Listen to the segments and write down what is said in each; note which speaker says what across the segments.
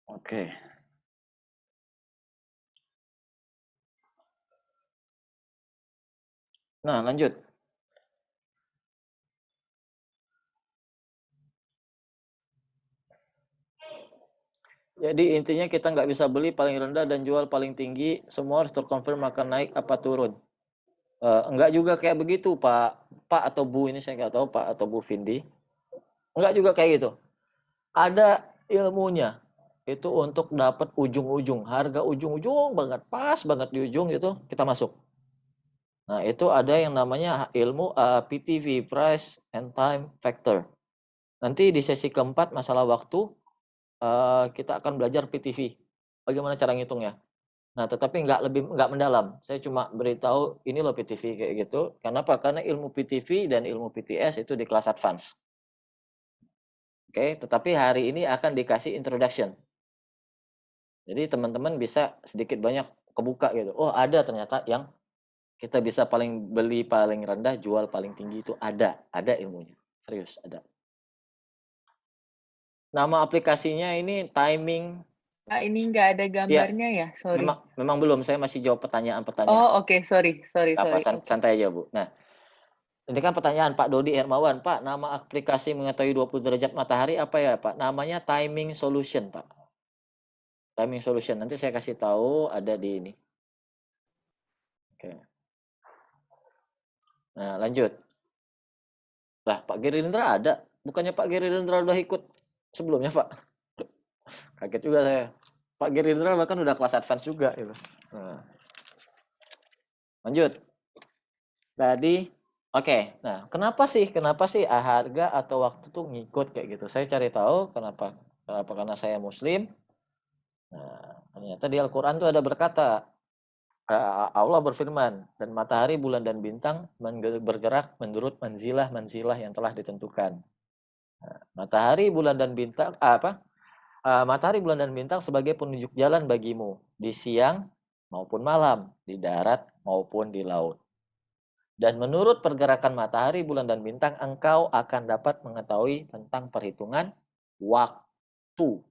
Speaker 1: Oke. Nah, lanjut. Jadi intinya kita nggak bisa beli paling rendah dan jual paling tinggi, semua harus terkonfirm akan naik apa turun. Enggak juga kayak begitu, Pak. Pak atau Bu ini saya nggak tahu, Pak atau Bu Vindi. Enggak juga kayak gitu. Ada ilmunya. Itu untuk dapat ujung-ujung, harga ujung-ujung banget, pas banget di ujung itu kita masuk. Nah, itu ada yang namanya ilmu PTV, Price and Time Factor. Nanti di sesi keempat masalah waktu kita akan belajar PTV. Bagaimana cara ngitungnya. Nah, tetapi nggak mendalam. Saya cuma beritahu ini loh PTV kayak gitu. Kenapa? Karena ilmu PTV dan ilmu PTS itu di kelas advance. Oke, tetapi hari ini akan dikasih introduction. Jadi teman-teman bisa sedikit banyak kebuka gitu. Oh, ada ternyata yang kita bisa beli paling rendah, jual paling tinggi itu ada ilmunya. Serius, ada. Nama aplikasinya ini timing.
Speaker 2: Nah, ini nggak ada
Speaker 1: Ya,
Speaker 2: gambarnya ya? Sorry.
Speaker 1: memang belum. Saya masih jawab pertanyaan-pertanyaan.
Speaker 2: Oh, oke. Sorry, sorry,
Speaker 1: Apa
Speaker 2: sorry. Oke.
Speaker 1: santai aja, Bu. Nah, ini kan pertanyaan Pak Dodi Hermawan. Pak, nama aplikasi mengetahui 20 derajat matahari apa ya, Pak? Namanya Timing Solution, Pak. Timing Solution. Nanti saya kasih tahu ada di ini. Oke. Nah, lanjut. Lah, Pak Gerindra ada. Bukannya Pak Gerindra udah ikut sebelumnya, Pak? Kaget juga saya. Pak Gerindra bahkan udah kelas advance juga gitu. Nah, lanjut. Tadi oke. Nah, kenapa sih harga atau waktu tuh ngikut kayak gitu? Saya cari tahu kenapa. Kenapa? Karena saya muslim. Nah, ternyata di Al-Qur'an tuh ada berkata, Allah berfirman, dan matahari, bulan dan bintang bergerak menurut manzilah yang telah ditentukan. Nah, matahari, bulan dan bintang matahari, bulan dan bintang sebagai penunjuk jalan bagimu di siang maupun malam, di darat maupun di laut. Dan menurut pergerakan matahari, bulan dan bintang, engkau akan dapat mengetahui tentang perhitungan waktu.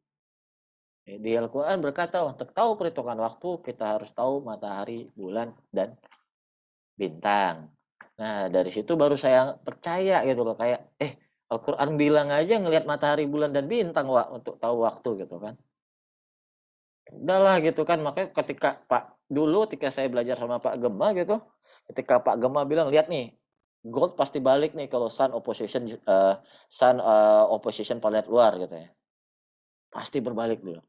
Speaker 1: Di Al-Quran berkata untuk tahu perhitungan waktu kita harus tahu matahari, bulan, dan bintang. Nah, dari situ baru saya percaya gitu loh. Kayak, Al-Quran bilang aja ngelihat matahari, bulan, dan bintang, Wak, untuk tahu waktu gitu kan. Udahlah gitu kan. Makanya ketika saya belajar sama Pak Gema gitu, ketika Pak Gema bilang, lihat nih, gold pasti balik nih kalau sun opposition planet luar gitu ya. Pasti berbalik dulu.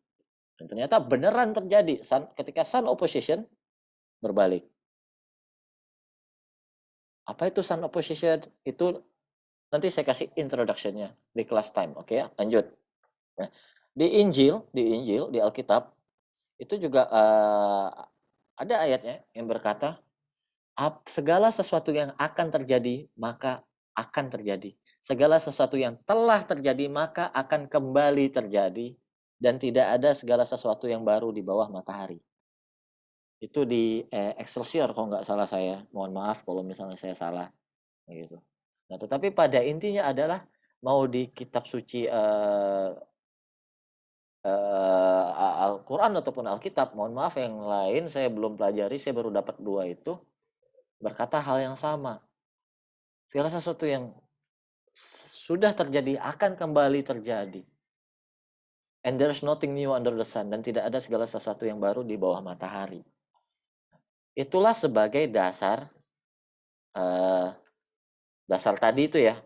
Speaker 1: Dan ternyata beneran terjadi ketika sun opposition berbalik. Apa itu sun opposition? Itu nanti saya kasih introduction-nya di class time, oke ya? Lanjut. Nah, di Injil, di Alkitab itu juga ada ayatnya yang berkata, segala sesuatu yang akan terjadi maka akan terjadi. Segala sesuatu yang telah terjadi maka akan kembali terjadi dan tidak ada segala sesuatu yang baru di bawah matahari. Itu di Excelsior kalau nggak salah saya. Mohon maaf kalau misalnya saya salah gitu. Nah, tetapi pada intinya adalah mau di kitab suci Al-Quran ataupun Alkitab, mohon maaf yang lain saya belum pelajari, saya baru dapat dua itu berkata hal yang sama. Segala sesuatu yang sudah terjadi akan kembali terjadi. And there's nothing new under the sun. Dan tidak ada segala sesuatu yang baru di bawah matahari. Itulah sebagai eh, dasar tadi itu ya,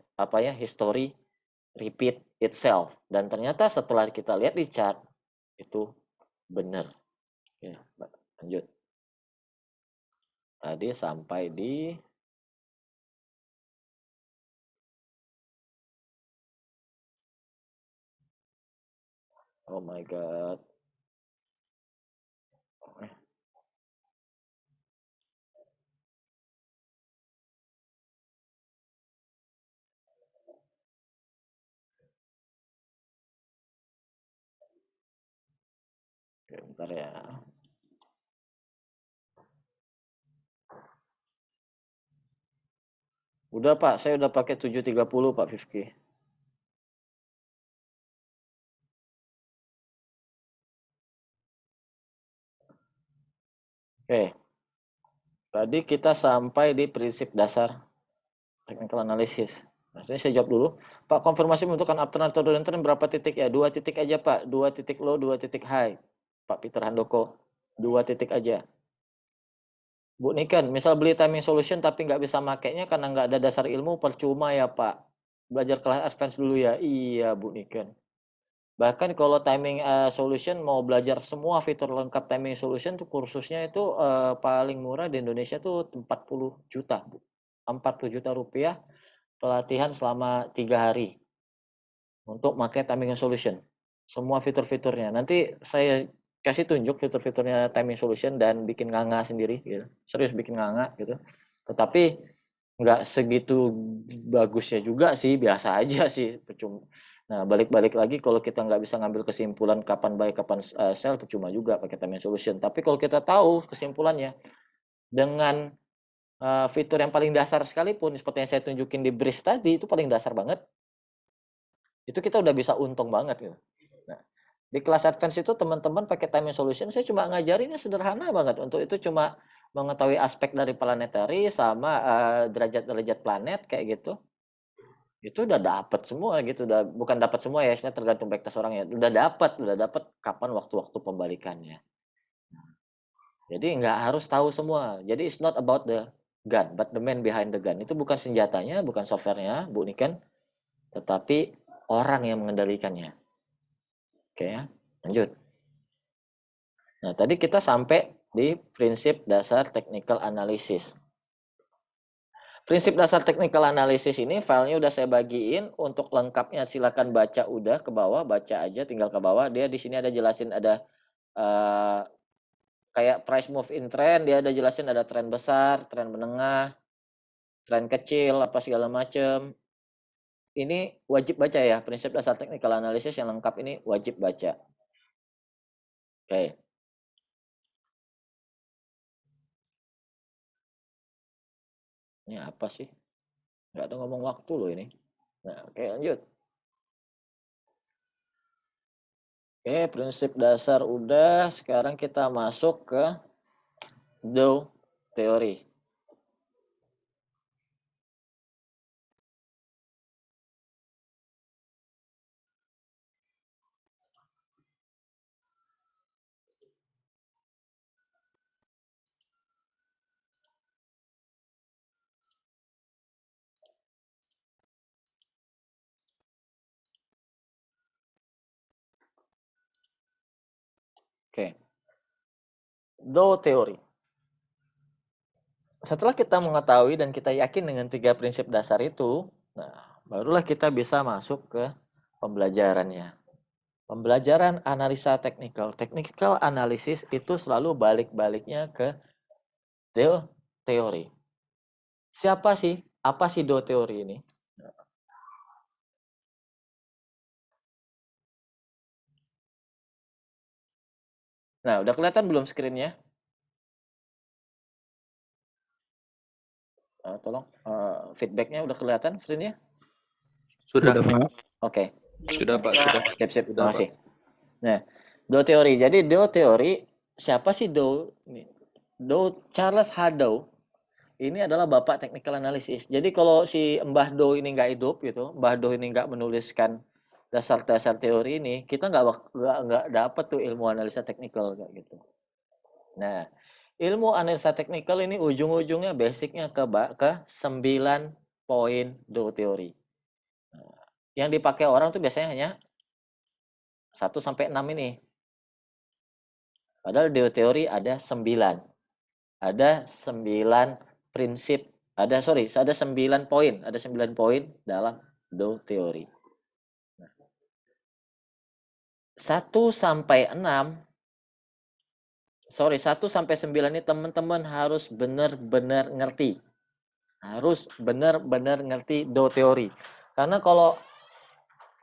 Speaker 1: history repeat itself. Dan ternyata setelah kita lihat di chart, itu benar. Ya, lanjut. Tadi sampai di oh my god. Oke, bentar ya. Udah Pak, saya udah pakai 730 Pak Fifki. Oke. Tadi kita sampai di prinsip dasar technical analysis. Nah, saya jawab dulu. Pak, konfirmasi membentukkan uptrend atau downtrend berapa titik ya? 2 titik aja, Pak. 2 titik low, 2 titik high. Pak Peter Handoko. 2 titik aja. Bu Niken, misal beli timing solution tapi nggak bisa makainya karena nggak ada dasar ilmu, percuma ya, Pak. Belajar kelas advance dulu ya. Iya, Bu Niken. Bahkan kalau timing solution mau belajar semua fitur lengkap timing solution tuh kursusnya itu paling murah di Indonesia tuh 40 juta, Bu. 40 juta rupiah pelatihan selama 3 hari untuk pakai timing solution. Semua fitur-fiturnya. Nanti saya kasih tunjuk fitur-fiturnya timing solution dan bikin nganga sendiri gitu. Serius bikin nganga gitu. Tetapi nggak segitu bagusnya juga sih, biasa aja sih, percuma. Nah, balik-balik lagi kalau kita nggak bisa ngambil kesimpulan kapan buy, kapan sell, percuma juga pakai timing solution. Tapi kalau kita tahu kesimpulannya dengan fitur yang paling dasar sekalipun, seperti yang saya tunjukin di bridge tadi, itu paling dasar banget, itu kita udah bisa untung banget gitu. Nah, di kelas advance itu teman-teman pakai timing solution, saya cuma ngajarinnya sederhana banget. Untuk itu cuma mengetahui aspek dari planetary sama derajat-derajat planet kayak gitu. Itu udah dapat semua gitu, udah bukan dapat semua ya, istilahnya tergantung backtest orang ya. Udah dapat kapan waktu-waktu pembalikannya. Jadi nggak harus tahu semua. Jadi it's not about the gun, but the man behind the gun. Itu bukan senjatanya, bukan softwarenya, Bu Niken, tetapi orang yang mengendalikannya. Oke ya, lanjut. Nah, tadi kita sampai di prinsip dasar technical analysis. Prinsip dasar technical analysis ini filenya udah saya bagiin, untuk lengkapnya silakan baca, udah ke bawah, baca aja tinggal ke bawah. Dia di sini ada jelasin, ada kayak price move in trend, dia ada jelasin ada tren besar, tren menengah, tren kecil, apa segala macam. Ini wajib baca ya, prinsip dasar technical analysis yang lengkap ini wajib baca. Oke. Ini apa sih? Nggak ada ngomong waktu loh ini. Nah, oke lanjut. Oke, prinsip dasar udah. Sekarang kita masuk ke Dow teori. Oke. Dow teori. Setelah kita mengetahui dan kita yakin dengan 3 prinsip dasar itu, nah, barulah kita bisa masuk ke pembelajarannya. Pembelajaran analisa teknikal. Technical analysis itu selalu balik-baliknya ke Dow teori. Siapa sih? Apa sih Dow teori ini? Nah, udah kelihatan belum screen-nya? Tolong feedback-nya udah kelihatan screen-nya?
Speaker 3: Sudah,
Speaker 4: Pak.
Speaker 1: Oke.
Speaker 3: Sudah, Pak. Sudah.
Speaker 1: Sip.
Speaker 3: Sudah,
Speaker 1: Makasih. Nah, Dow teori. Jadi Dow teori, siapa sih Dow? Dow, Charles H. Dow ini adalah bapak technical analysis. Jadi kalau si Mbah Dow ini nggak hidup gitu, Mbah Dow ini nggak menuliskan dasar-dasar teori ini, kita nggak dapat tuh ilmu analisa teknikal kayak gitu. Nah, ilmu analisa teknikal ini ujung-ujungnya basicnya ke 9 poin Dow teori. Nah, yang dipakai orang tuh biasanya hanya 1 sampai 6 ini. Padahal Dow teori ada 9. Ada 9 prinsip, ada 9 poin, ada 9 poin dalam Dow teori. 1 sampai 9 ini teman-teman harus benar-benar ngerti. Harus benar-benar ngerti Dow teori. Karena kalau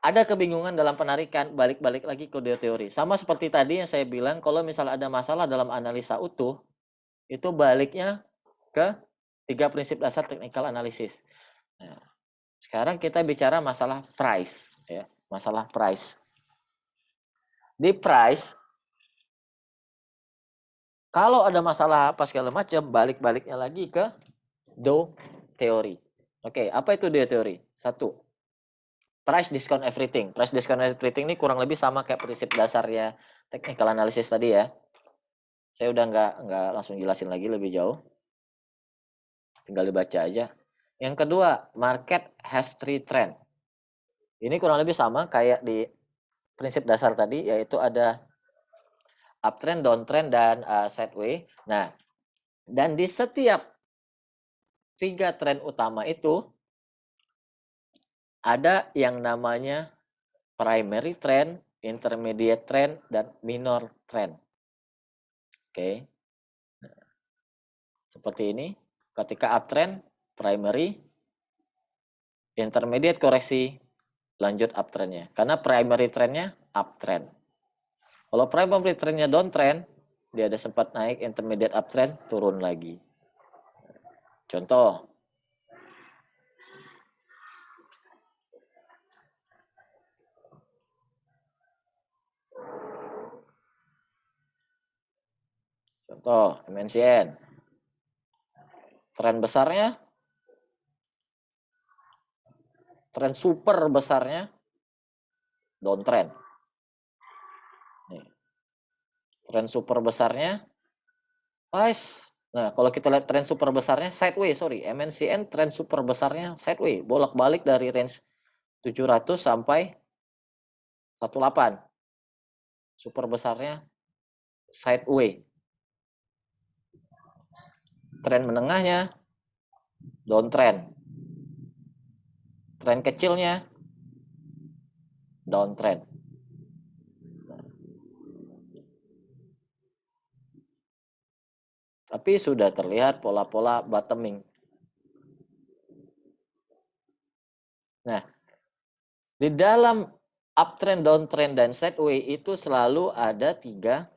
Speaker 1: ada kebingungan dalam penarikan, balik-balik lagi ke Dow teori. Sama seperti tadi yang saya bilang, kalau misalnya ada masalah dalam analisa utuh, itu baliknya ke 3 prinsip dasar technical analysis. Nah, sekarang kita bicara masalah price, ya, masalah price. Di price, Kalau ada masalah apa segala macam, balik-baliknya lagi ke Dow teori. Oke, apa itu Dow teori? Satu, price discount everything. Price discount everything ini kurang lebih sama kayak prinsip dasarnya technical analysis tadi ya. Saya udah nggak langsung jelasin lagi lebih jauh. Tinggal dibaca aja. Yang kedua, market has three trend. Ini kurang lebih sama kayak di prinsip dasar tadi, yaitu ada uptrend, downtrend, dan sideways. Nah, dan di setiap 3 tren utama itu ada yang namanya primary trend, intermediate trend, dan minor trend. Oke. Seperti ini. Ketika uptrend, primary, intermediate koreksi, lanjut uptrendnya. Karena primary trendnya uptrend. Kalau primary trendnya downtrend, dia ada sempat naik, intermediate uptrend, turun lagi. Contoh. Contoh, MNCN. Tren besarnya, tren super besarnya, downtrend. Nih. Tren super besarnya, price. Nah, kalau kita lihat tren super besarnya, sideways, MNCN tren super besarnya sideways, bolak-balik dari range 700 sampai 18. Super besarnya sideways. Tren menengahnya downtrend. Tren kecilnya downtrend. Tapi sudah terlihat pola-pola bottoming. Nah, di dalam uptrend, downtrend, dan sideways itu selalu ada tiga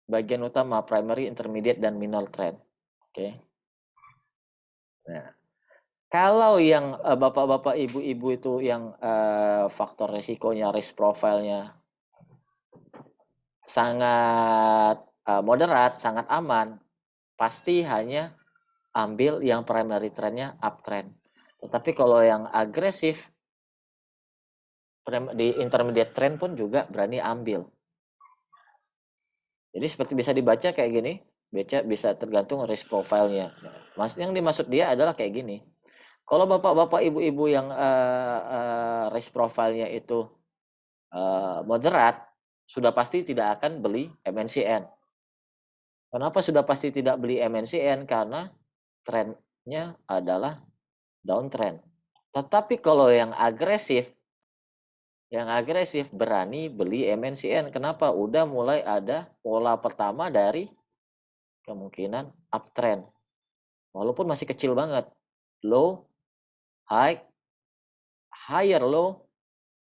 Speaker 1: bagian utama, primary, intermediate, dan minor trend. Oke. Nah, kalau yang bapak-bapak, ibu-ibu itu yang faktor resikonya, risk profile-nya sangat moderat, sangat aman, pasti hanya ambil yang primary trend-nya uptrend. Tetapi kalau yang agresif, di intermediate trend pun juga berani ambil. Jadi seperti bisa dibaca kayak gini, bisa tergantung risk profile-nya. Mas, yang dimaksud dia adalah kayak gini. Kalau bapak-bapak, ibu-ibu yang risk profile-nya itu moderat, sudah pasti tidak akan beli MNCN. Kenapa sudah pasti tidak beli MNCN? Karena trennya adalah downtrend. Tetapi kalau yang agresif berani beli MNCN. Kenapa? Udah mulai ada pola pertama dari kemungkinan uptrend. Walaupun masih kecil banget. Low, high, higher low,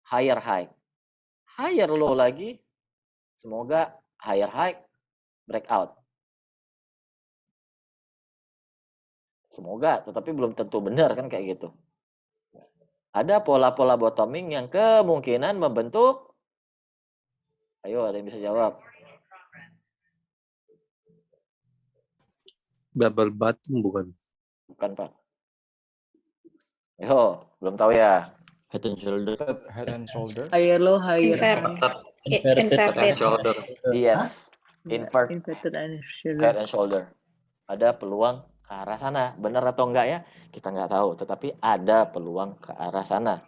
Speaker 1: higher high. Higher low lagi, semoga higher high, breakout. Semoga, tetapi belum tentu benar kan kayak gitu. Ada pola-pola bottoming yang kemungkinan membentuk. Ayo, ada yang bisa jawab.
Speaker 3: Double bottom bukan?
Speaker 1: Bukan, Pak. Yo, belum tahu ya.
Speaker 4: Head and shoulder.
Speaker 5: Head and shoulder.
Speaker 2: Higher low, higher high.
Speaker 4: Inverted.
Speaker 3: Shoulder.
Speaker 1: Yes.
Speaker 2: Ya,
Speaker 1: Invert
Speaker 2: inverted and
Speaker 1: head
Speaker 2: shoulder.
Speaker 1: and shoulder. Ada peluang ke arah sana. Benar atau enggak ya? Kita nggak tahu. Tetapi ada peluang ke arah sana.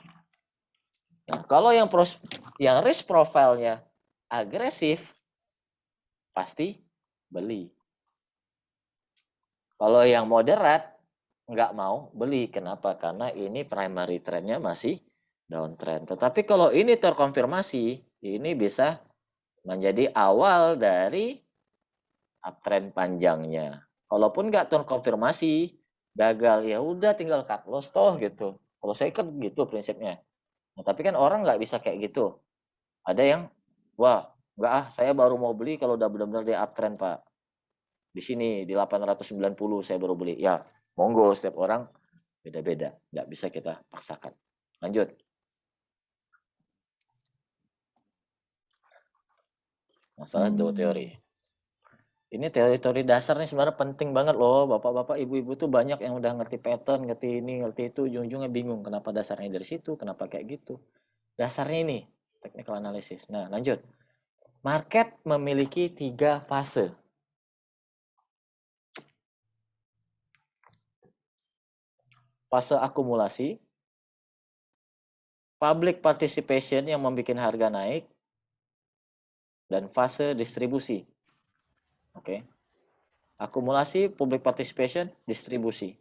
Speaker 1: Nah, kalau yang risk profile-nya agresif, pasti beli. Kalau yang moderat, nggak mau beli. Kenapa? Karena ini primary trend-nya masih downtrend. Tetapi kalau ini terkonfirmasi, ini bisa menjadi awal dari uptrend panjangnya. Kalaupun nggak terkonfirmasi, gagal, ya udah tinggal cut loss toh gitu. Kalau saya kan gitu prinsipnya. Nah, tapi kan orang nggak bisa kayak gitu. Ada yang, wah, nggak saya baru mau beli kalau udah benar-benar di uptrend, Pak. Di sini, di 890 saya baru beli. Ya, monggo, setiap orang beda-beda. Nggak bisa kita paksakan. Lanjut. Masalah dua teori. Ini teori-teori dasar nih sebenarnya penting banget loh. Bapak-bapak, ibu-ibu tuh banyak yang udah ngerti pattern, ngerti ini, ngerti itu, ujung-ujungnya bingung kenapa dasarnya dari situ, kenapa kayak gitu. Dasarnya ini, technical analysis. Nah, lanjut. Market memiliki 3 fase. Fase akumulasi, public participation yang membuat harga naik, dan fase distribusi. Oke. Akumulasi, public participation, distribusi.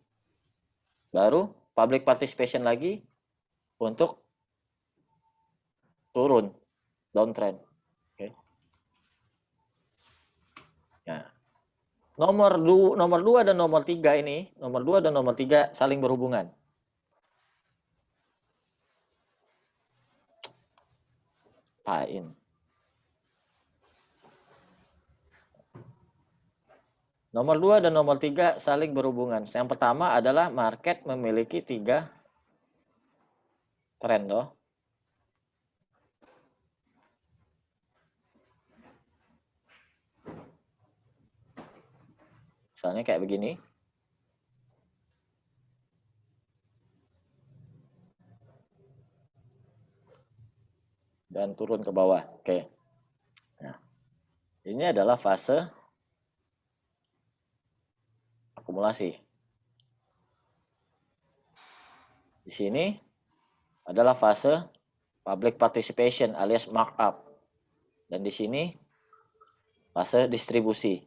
Speaker 1: Baru public participation lagi untuk turun, downtrend. Oke. Nah, nomor 2 dan nomor 3 ini, nomor 2 dan nomor 3 saling berhubungan. Pain. Nomor 2 dan nomor 3 saling berhubungan. Yang pertama adalah market memiliki 3 tren loh. Misalnya kayak begini. Dan turun ke bawah. Oke. Nah, ini adalah fase akumulasi. Di sini adalah fase public participation alias markup. Dan di sini fase distribusi.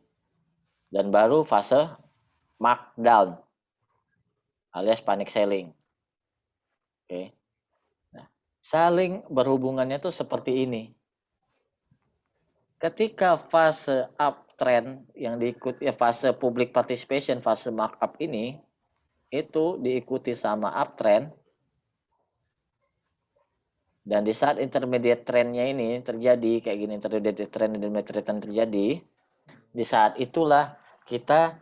Speaker 1: Dan baru fase markdown alias panic selling. Oke. Nah, saling berhubungannya tuh seperti ini. Ketika fase uptrend yang diikuti fase public participation, fase markup ini itu diikuti sama uptrend. Dan di saat intermediate trendnya ini terjadi kayak gini, intermediate trend terjadi, di saat itulah kita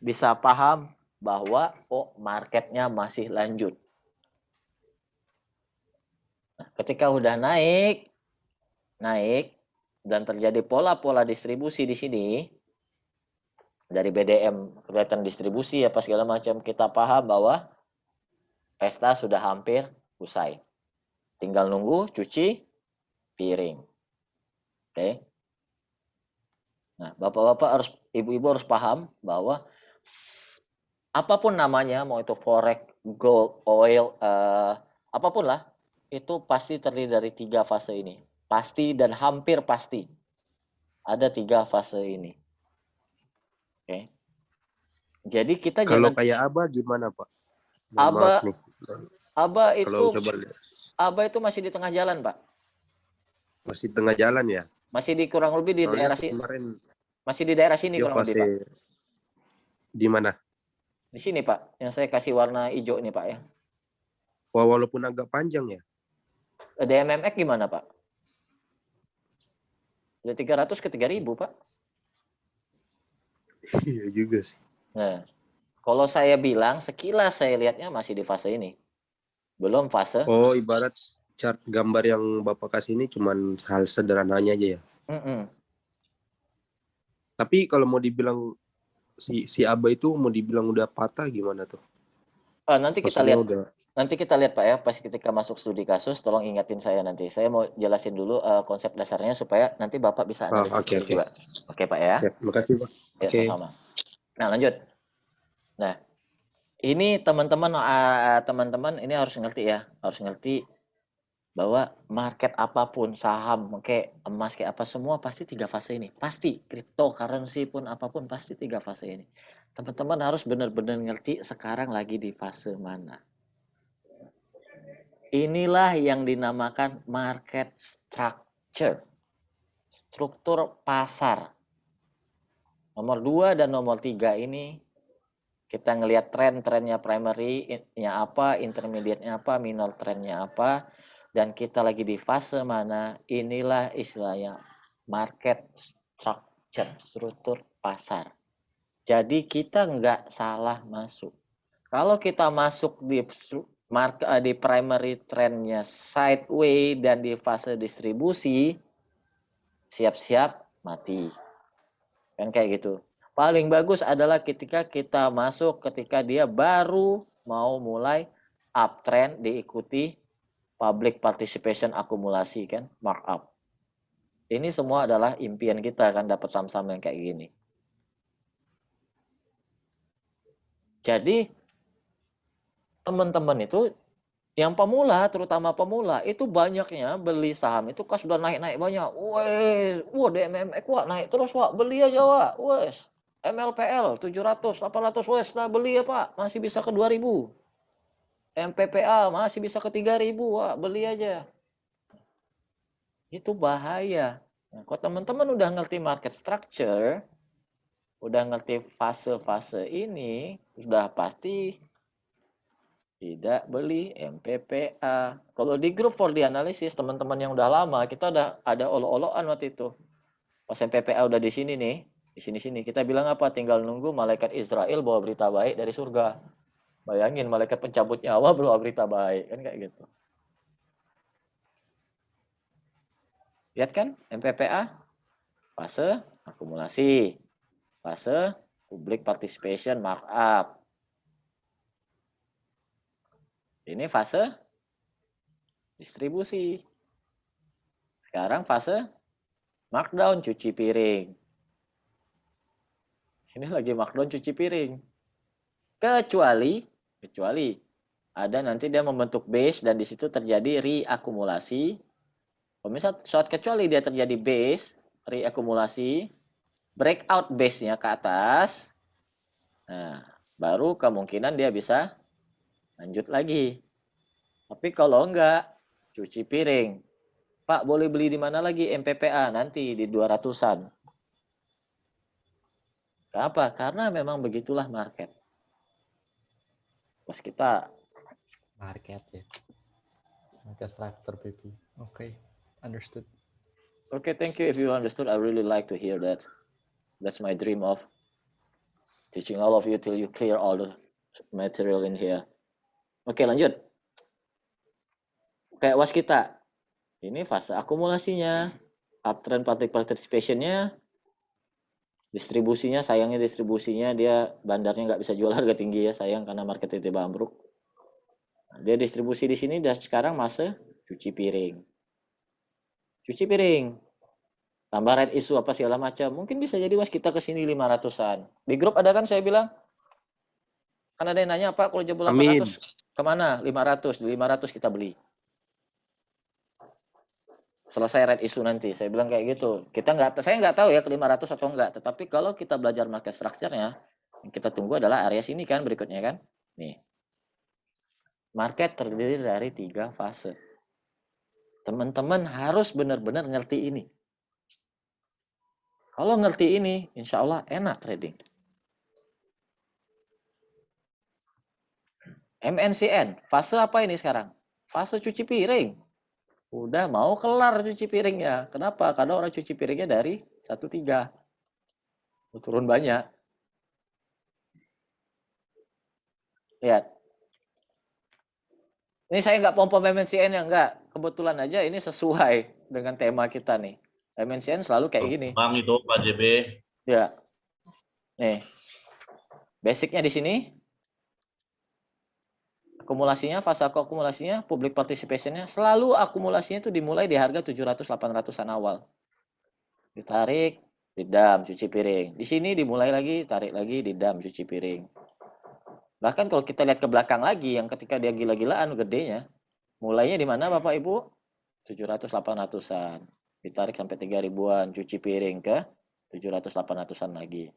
Speaker 1: bisa paham bahwa marketnya masih lanjut. Nah, ketika udah naik dan terjadi pola-pola distribusi di sini dari BDM kelihatan distribusi apa segala macam, kita paham bahwa pesta sudah hampir usai. Tinggal nunggu cuci piring. Oke. Nah, bapak-bapak harus, ibu-ibu harus paham bahwa apapun namanya, mau itu forex, gold, oil, apapun lah, itu pasti terdiri dari 3 fase ini. Pasti dan hampir pasti ada 3 fase ini. Oke. Jadi kita
Speaker 5: Kalau
Speaker 1: jangan.
Speaker 5: kayak ABA gimana, Pak?
Speaker 1: ABA,
Speaker 5: Maaf nih.
Speaker 1: ABA itu masih di tengah jalan, Pak.
Speaker 5: Masih tengah jalan ya?
Speaker 1: Masih di kurang lebih di
Speaker 5: Soalnya
Speaker 1: daerah sini.
Speaker 5: kemarin
Speaker 1: Masih di daerah sini kurang lebih, Pak.
Speaker 5: Di mana?
Speaker 1: Di sini, Pak. Yang saya kasih warna hijau ini, Pak ya.
Speaker 5: Wah, walaupun agak panjang ya.
Speaker 1: DMMX gimana, Pak? Ya 300 ke 3000, Pak.
Speaker 5: Iya juga sih.
Speaker 1: Nah, kalau saya bilang sekilas saya lihatnya masih di fase ini. Belum fase.
Speaker 5: Oh, ibarat chart gambar yang Bapak kasih ini cuman hal sederhananya aja ya. Tapi kalau mau dibilang si ABA itu mau dibilang udah patah gimana tuh?
Speaker 1: Nanti kita lihat. Nanti kita lihat, Pak ya, pas ketika masuk studi kasus, tolong ingatin saya nanti. Saya mau jelasin dulu konsep dasarnya supaya nanti Bapak bisa analisis juga. Oke, Pak ya.
Speaker 5: Terima kasih, Pak.
Speaker 1: Ya, sama-sama. Nah, lanjut. Nah, ini teman-teman ini harus ngerti ya, harus ngerti bahwa market apapun, saham, kayak emas, kayak apa, semua pasti 3 fase ini. Pasti, cryptocurrency pun apapun pasti 3 fase ini. Teman-teman harus benar-benar ngerti sekarang lagi di fase mana. Inilah yang dinamakan market structure. Struktur pasar. Nomor 2 dan nomor 3 ini kita ngelihat tren-trennya primary-nya apa, intermediate-nya apa, minor trend-nya apa, dan kita lagi di fase mana, inilah istilahnya market structure, struktur pasar. Jadi kita nggak salah masuk. Kalau kita masuk di primary trendnya sideways dan di fase distribusi, siap-siap mati. Kan kayak gitu. Paling bagus adalah ketika kita masuk ketika dia baru mau mulai uptrend diikuti public participation akumulasi kan, markup. Ini semua adalah impian kita kan dapat saham-saham yang kayak gini. Jadi teman-teman itu yang pemula, terutama pemula, itu banyaknya beli saham itu kan sudah naik-naik banyak. Wah DMMX wah naik terus Wak, beli aja Wak. Wes. MLPL 700, 800 wes lah beli ya Pak, masih bisa ke 2000. MPPA masih bisa ke 3000 Wak, beli aja. Itu bahaya. Nah, kalau teman-teman udah ngerti market structure, udah ngerti fase-fase ini, sudah pasti tidak beli MPPA. Kalau di grup for the analysis, teman-teman yang udah lama, kita udah ada olok-olokan waktu itu. Pas MPPA udah di sini nih, di sini-sini, kita bilang apa? Tinggal nunggu malaikat Israel bawa berita baik dari surga. Bayangin, malaikat pencabut nyawa bawa berita baik. Kan kayak gitu. Lihat kan, MPPA, fase akumulasi, fase public participation markup. Ini fase distribusi. Sekarang fase markdown cuci piring. Ini lagi markdown cuci piring. Kecuali ada nanti dia membentuk base dan di situ terjadi reakumulasi. Misalnya saat kecuali dia terjadi base, reakumulasi, breakout base-nya ke atas. Nah, baru kemungkinan dia bisa lanjut lagi. Tapi kalau enggak, cuci piring. Pak, boleh beli di mana lagi MPPA? Nanti di 200-an. Kenapa? Karena memang begitulah market. Pas kita
Speaker 6: Market ya. Market structure baby. Okay, understood.
Speaker 1: Okay, thank you. If you understood, I really like to hear that. That's my dream of teaching all of you till you clear all the material in here. Oke, lanjut. Kayak was kita. Ini fase akumulasinya, uptrend public participation-nya, distribusinya, sayangnya distribusinya dia bandarnya nggak bisa jual harga tinggi ya, sayang karena market tiba-tiba ambruk. Nah, dia distribusi di sini dan sekarang fase cuci piring. Cuci piring. Tambah red issue apa segala macam. Mungkin bisa jadi was kita ke sini 500-an. Di grup ada kan saya bilang? Kan ada yang nanya, Pak, kalau jebol 800 kemana? 500. Di 500 kita beli. Selesai red issue nanti. Saya bilang kayak gitu. Saya nggak tahu ya ke 500 atau enggak. Tetapi kalau kita belajar market structure-nya, yang kita tunggu adalah area sini kan berikutnya kan. Nih. Market terdiri dari 3 fase. Teman-teman harus benar-benar ngerti ini. Kalau ngerti ini, insya Allah enak trading. MNCN, fase apa ini sekarang? Fase cuci piring. Udah mau kelar cuci piringnya. Kenapa? Karena orang cuci piringnya dari 13. Turun banyak. Lihat. Ini saya nggak pom-pom MNCN ya, enggak. Kebetulan aja ini sesuai dengan tema kita nih. MNCN selalu kayak gini.
Speaker 4: Bang itu Pak JB.
Speaker 1: Ya. Nih. Basicnya di sini. Akumulasinya, fase akumulasinya, public participationnya, selalu akumulasinya itu dimulai di harga 700-800an awal. Ditarik, didam, cuci piring. Di sini dimulai lagi, tarik lagi, didam, cuci piring. Bahkan kalau kita lihat ke belakang lagi, yang ketika dia gila-gilaan gedenya, mulainya di mana Bapak Ibu? 700-800an. Ditarik sampai 3000-an, cuci piring ke 700-800an lagi.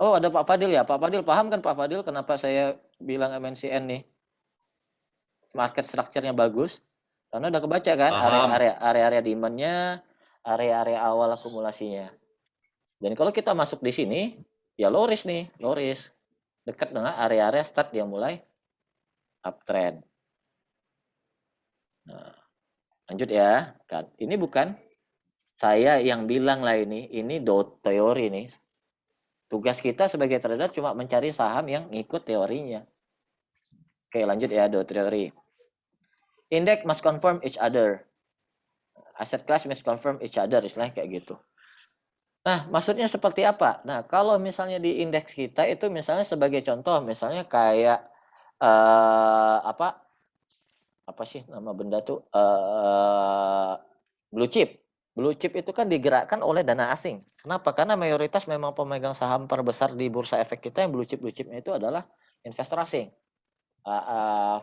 Speaker 1: Oh, ada Pak Fadil ya. Pak Fadil paham kan Pak Fadil kenapa saya bilang MNCN nih market structure-nya bagus? Karena udah kebaca kan area-area demand-nya, area-area awal akumulasinya. Dan kalau kita masuk di sini, ya low risk nih, low risk. Dekat dengan area-area start yang mulai uptrend. Nah, lanjut ya. Ini bukan saya yang bilang lah ini teori nih. Tugas kita sebagai trader cuma mencari saham yang ngikut teorinya. Oke, lanjut ya, teori. Index must confirm each other. Asset class misconfirm each other, istilahnya kayak gitu. Nah, maksudnya seperti apa? Nah, kalau misalnya di indeks kita itu misalnya sebagai contoh, misalnya kayak apa sih nama benda tuh blue chip. Blue chip itu kan digerakkan oleh dana asing. Kenapa? Karena mayoritas memang pemegang saham terbesar di bursa efek kita yang blue chipnya itu adalah investor asing,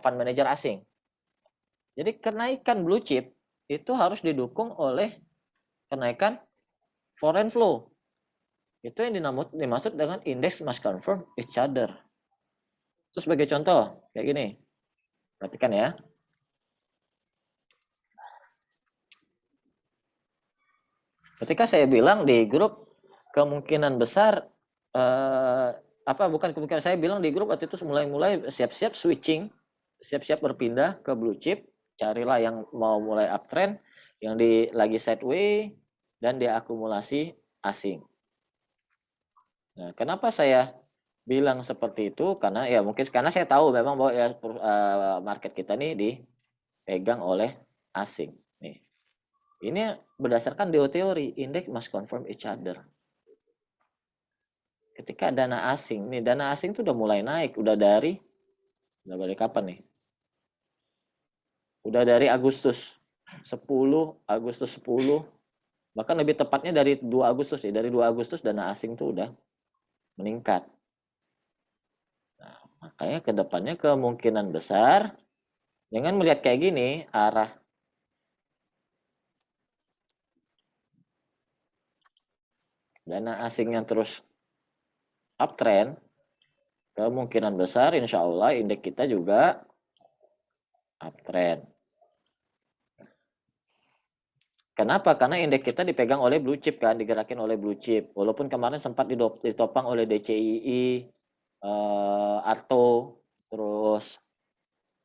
Speaker 1: fund manager asing. Jadi kenaikan blue chip itu harus didukung oleh kenaikan foreign flow. Itu yang dimaksud dengan index must confirm each other. Itu sebagai contoh kayak gini. Perhatikan ya. Ketika saya bilang di grup kemungkinan besar bukan kemungkinan, saya bilang di grup waktu itu mulai siap-siap switching, siap-siap berpindah ke blue chip, carilah yang mau mulai uptrend, yang lagi sideway dan diakumulasi asing. Nah, kenapa saya bilang seperti itu? Karena ya mungkin karena saya tahu memang bahwa ya market kita nih dipegang oleh asing. Nih. Ini berdasarkan teori indeks must confirm each other. Ketika dana asing itu udah mulai naik, udah dari kapan nih? Udah dari Agustus 10, bahkan lebih tepatnya dari 2 Agustus ya. Dari 2 Agustus dana asing tuh udah meningkat. Nah, makanya ke depannya kemungkinan besar dengan melihat kayak gini, arah dana asing yang terus uptrend, kemungkinan besar insya Allah indeks kita juga uptrend. Kenapa? Karena indeks kita dipegang oleh blue chip kan, digerakin oleh blue chip. Walaupun kemarin sempat ditopang oleh DCII, Arto, terus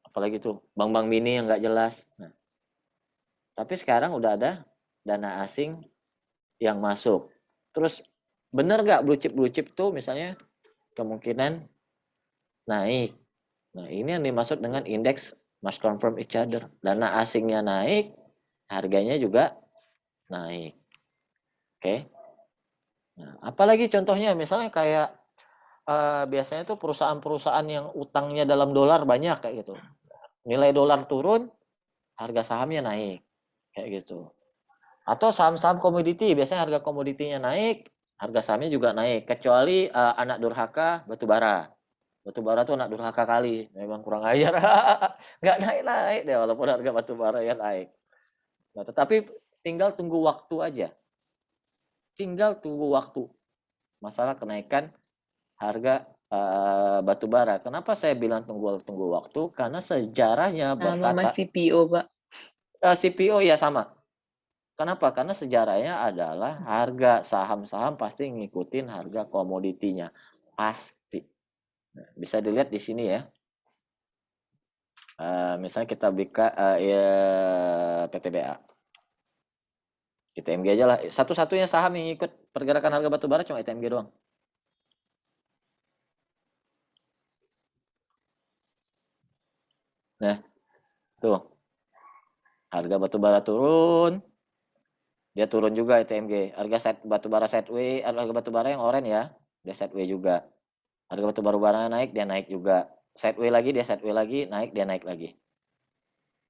Speaker 1: apalagi tuh bank-bank mini yang nggak jelas. Nah, tapi sekarang udah ada dana asing yang masuk. Terus bener nggak blue chip tuh misalnya kemungkinan naik. Nah, ini yang dimaksud dengan indeks must confirm each other. Dana asingnya naik, harganya juga naik. Oke. Nah, apalagi contohnya misalnya kayak biasanya tuh perusahaan-perusahaan yang utangnya dalam dolar banyak kayak gitu. Nilai dolar turun, harga sahamnya naik kayak gitu. Atau saham-saham komoditi, biasanya harga komoditinya naik, harga sahamnya juga naik. Kecuali anak durhaka batu bara. Batu bara tuh anak durhaka kali, memang kurang ajar. Nggak naik-naik deh walaupun harga batu bara ya naik. Nah, tetapi tinggal tunggu waktu aja. Tinggal tunggu waktu. Masalah kenaikan harga batu bara. Kenapa saya bilang tunggu waktu? Karena sejarahnya
Speaker 2: Sama
Speaker 1: berkata
Speaker 2: Mas CPO, Pak.
Speaker 1: CPO ya sama. Kenapa? Karena sejarahnya adalah harga saham-saham pasti ngikutin harga komoditinya. Pasti. Nah, bisa dilihat di sini ya. Misalnya kita buka PTBA. ITMG aja lah. Satu-satunya saham yang ikut pergerakan harga batu bara cuma ITMG doang. Nah, tuh. Harga batu bara turun. Dia turun juga ITMG. Harga batu bara sideway, harga batu bara yang oranye ya, dia sideway juga. Harga batu bara naik, dia naik juga. Sideway lagi, dia sideway lagi, naik, dia naik lagi.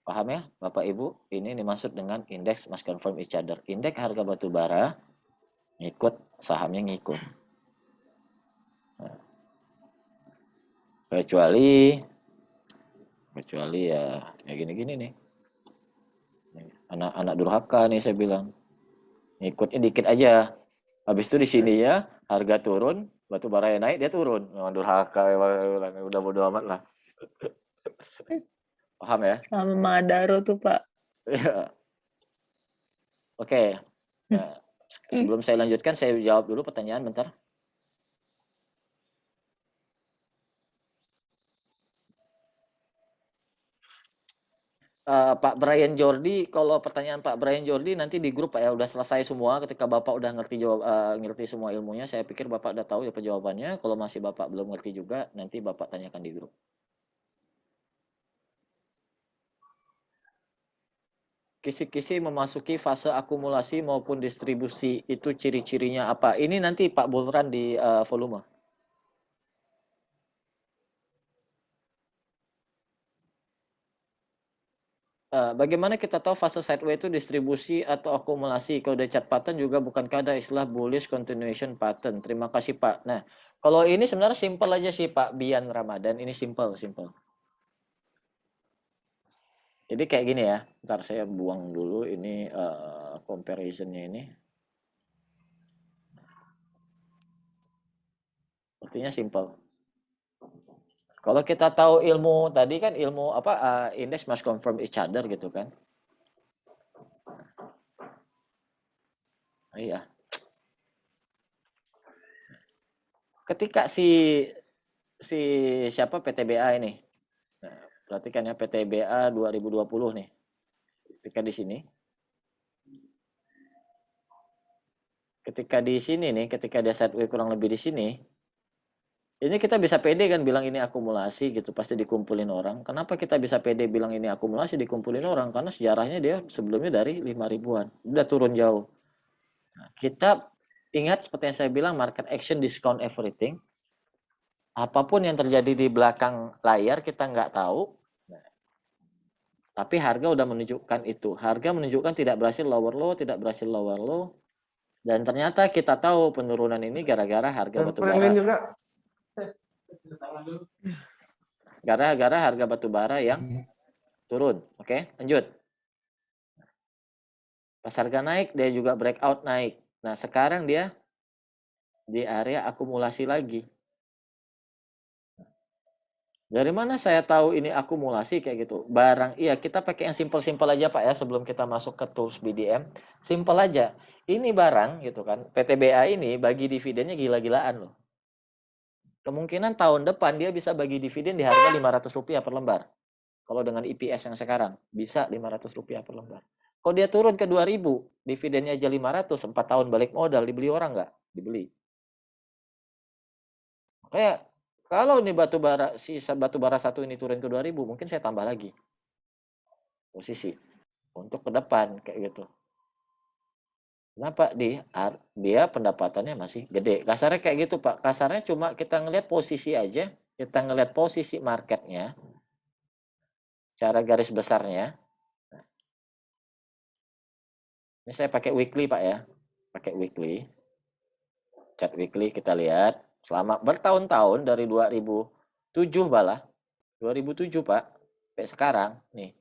Speaker 1: Paham ya, Bapak Ibu? Ini dimaksud dengan indeks must confirm each other. Indeks harga batu bara ngikut, sahamnya ngikut. Nah, kecuali ya gini-gini nih. Anak durhaka nih saya bilang. Ngikutnya dikit aja. Habis itu di sininya harga turun, batu bara yang naik dia turun. Memang durhaka, udah bodo amat lah. Paham ya?
Speaker 2: Sama Madaro tuh, Pak.
Speaker 1: Ya. Oke. Nah, sebelum saya lanjutkan, saya jawab dulu pertanyaan bentar. Pak Brian Jordi, kalau pertanyaan Pak Brian Jordi nanti di grup Pak ya, udah selesai semua. Ketika Bapak udah ngerti semua ilmunya, saya pikir Bapak udah tahu ya jawabannya. Kalau masih Bapak belum ngerti juga, nanti Bapak tanyakan di grup. Kisi-kisi memasuki fase akumulasi maupun distribusi itu ciri-cirinya apa? Ini nanti Pak Bulran di volume. Bagaimana kita tahu fase sideway itu distribusi atau akumulasi? Kalau dari chart pattern juga bukankah ada istilah bullish continuation pattern? Terima kasih Pak. Nah, kalau ini sebenarnya simple aja sih Pak Bian Ramadan. Ini simple. Jadi kayak gini ya. Ntar saya buang dulu ini comparisonnya ini. Artinya simple. Kalau kita tahu ilmu tadi kan ilmu apa index must confirm each other gitu kan. Iya. Ketika si siapa PTBA ini. Nah, perhatikan ya PTBA 2020 nih. Ketika di sini. Ketika di sini nih, ketika dia sideway kurang lebih di sini. Ini kita bisa pede kan bilang ini akumulasi gitu, pasti dikumpulin orang. Kenapa kita bisa pede bilang ini akumulasi dikumpulin orang? Karena sejarahnya dia sebelumnya dari 5.000-an. Udah turun jauh. Nah, kita ingat seperti yang saya bilang, market action discount everything. Apapun yang terjadi di belakang layar kita nggak tahu. Nah, tapi harga udah menunjukkan itu. Harga menunjukkan tidak berhasil lower low, tidak berhasil lower low. Dan ternyata kita tahu penurunan ini gara-gara harga batubara. Gara-gara harga batubara yang turun. Oke, lanjut. Pas harga naik, dia juga breakout naik. Nah, sekarang dia di area akumulasi lagi. Dari mana saya tahu ini akumulasi kayak gitu? Barang, iya kita pakai yang simpel-simpel aja Pak ya sebelum kita masuk ke tools BDM. Simpel aja. Ini barang gitu kan. PTBA ini bagi dividennya gila-gilaan loh. Kemungkinan tahun depan dia bisa bagi dividen di harga Rp500 per lembar. Kalau dengan EPS yang sekarang, bisa Rp500 per lembar. Kalau dia turun ke 2.000, dividennya aja 500, 4 tahun balik modal, dibeli orang nggak? Dibeli. Kayak, kalau ini sisa batubara satu ini turun ke 2.000, mungkin saya tambah lagi. Posisi. Untuk ke depan, kayak gitu. Kenapa? Dia pendapatannya masih gede. Kasarnya kayak gitu Pak. Kasarnya cuma kita ngelihat posisi aja. Kita ngelihat posisi marketnya. Secara garis besarnya. Ini saya pakai weekly Pak ya. Pakai weekly. Chart weekly kita lihat. Selama bertahun-tahun dari 2007 balah. 2007 Pak. Sampai sekarang. Nih.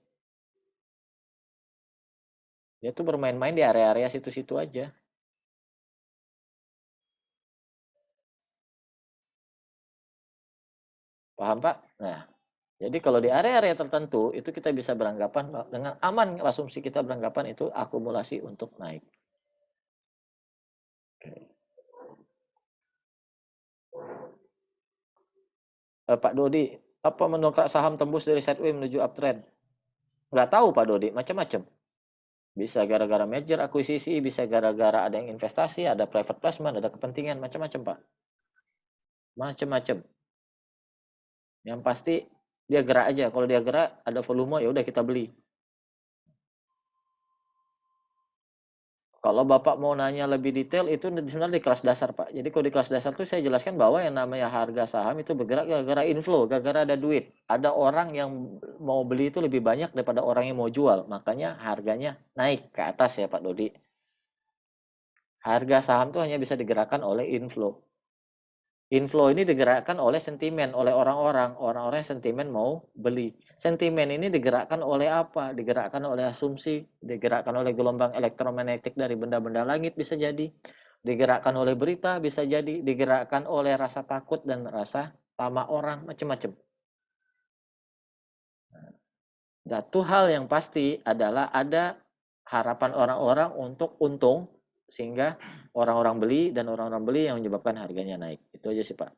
Speaker 1: Dia tuh bermain-main di area-area situ-situ aja. Paham Pak? Nah, jadi kalau di area-area tertentu itu kita bisa beranggapan dengan aman, asumsi kita beranggapan itu akumulasi untuk naik. Pak Dodi, apa mendongkrak saham tembus dari sideway menuju uptrend? Nggak tahu Pak Dodi, macam-macam. Bisa gara-gara merger, akuisisi, bisa gara-gara ada yang investasi, ada private placement, ada kepentingan, macam-macam Pak. Macam-macam. Yang pasti dia gerak aja. Kalau dia gerak, ada volume, ya udah kita beli. Kalau Bapak mau nanya lebih detail, itu sebenarnya di kelas dasar, Pak. Jadi kalau di kelas dasar tuh saya jelaskan bahwa yang namanya harga saham itu bergerak gara-gara inflow, gara-gara ada duit. Ada orang yang mau beli itu lebih banyak daripada orang yang mau jual. Makanya harganya naik ke atas ya, Pak Dodi. Harga saham tuh hanya bisa digerakkan oleh inflow. Inflow ini digerakkan oleh sentimen, oleh orang-orang. Orang-orang yang sentimen mau beli. Sentimen ini digerakkan oleh apa? Digerakkan oleh asumsi, digerakkan oleh gelombang elektromagnetik dari benda-benda langit bisa jadi. Digerakkan oleh berita bisa jadi. Digerakkan oleh rasa takut dan rasa tamak orang, macam-macam. Satu hal yang pasti adalah ada harapan orang-orang untuk untung, sehingga orang-orang beli dan orang-orang beli yang menyebabkan harganya naik. Itu aja sih Pak.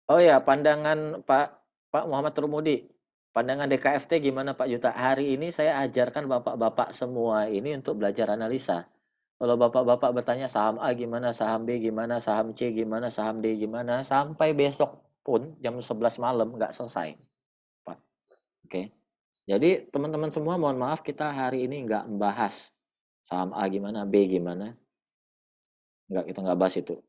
Speaker 1: Oh ya, pandangan Pak Muhammad Rumudi. Pandangan DKFT gimana Pak Yuta? Hari ini saya ajarkan bapak-bapak semua ini untuk belajar analisa. Kalau bapak-bapak bertanya saham A gimana, saham B gimana, saham C gimana, saham D gimana, sampai besok pun jam 11 malam nggak selesai. Pak. Oke. Jadi teman-teman semua mohon maaf kita hari ini nggak membahas saham A gimana, B gimana. Kita nggak bahas itu.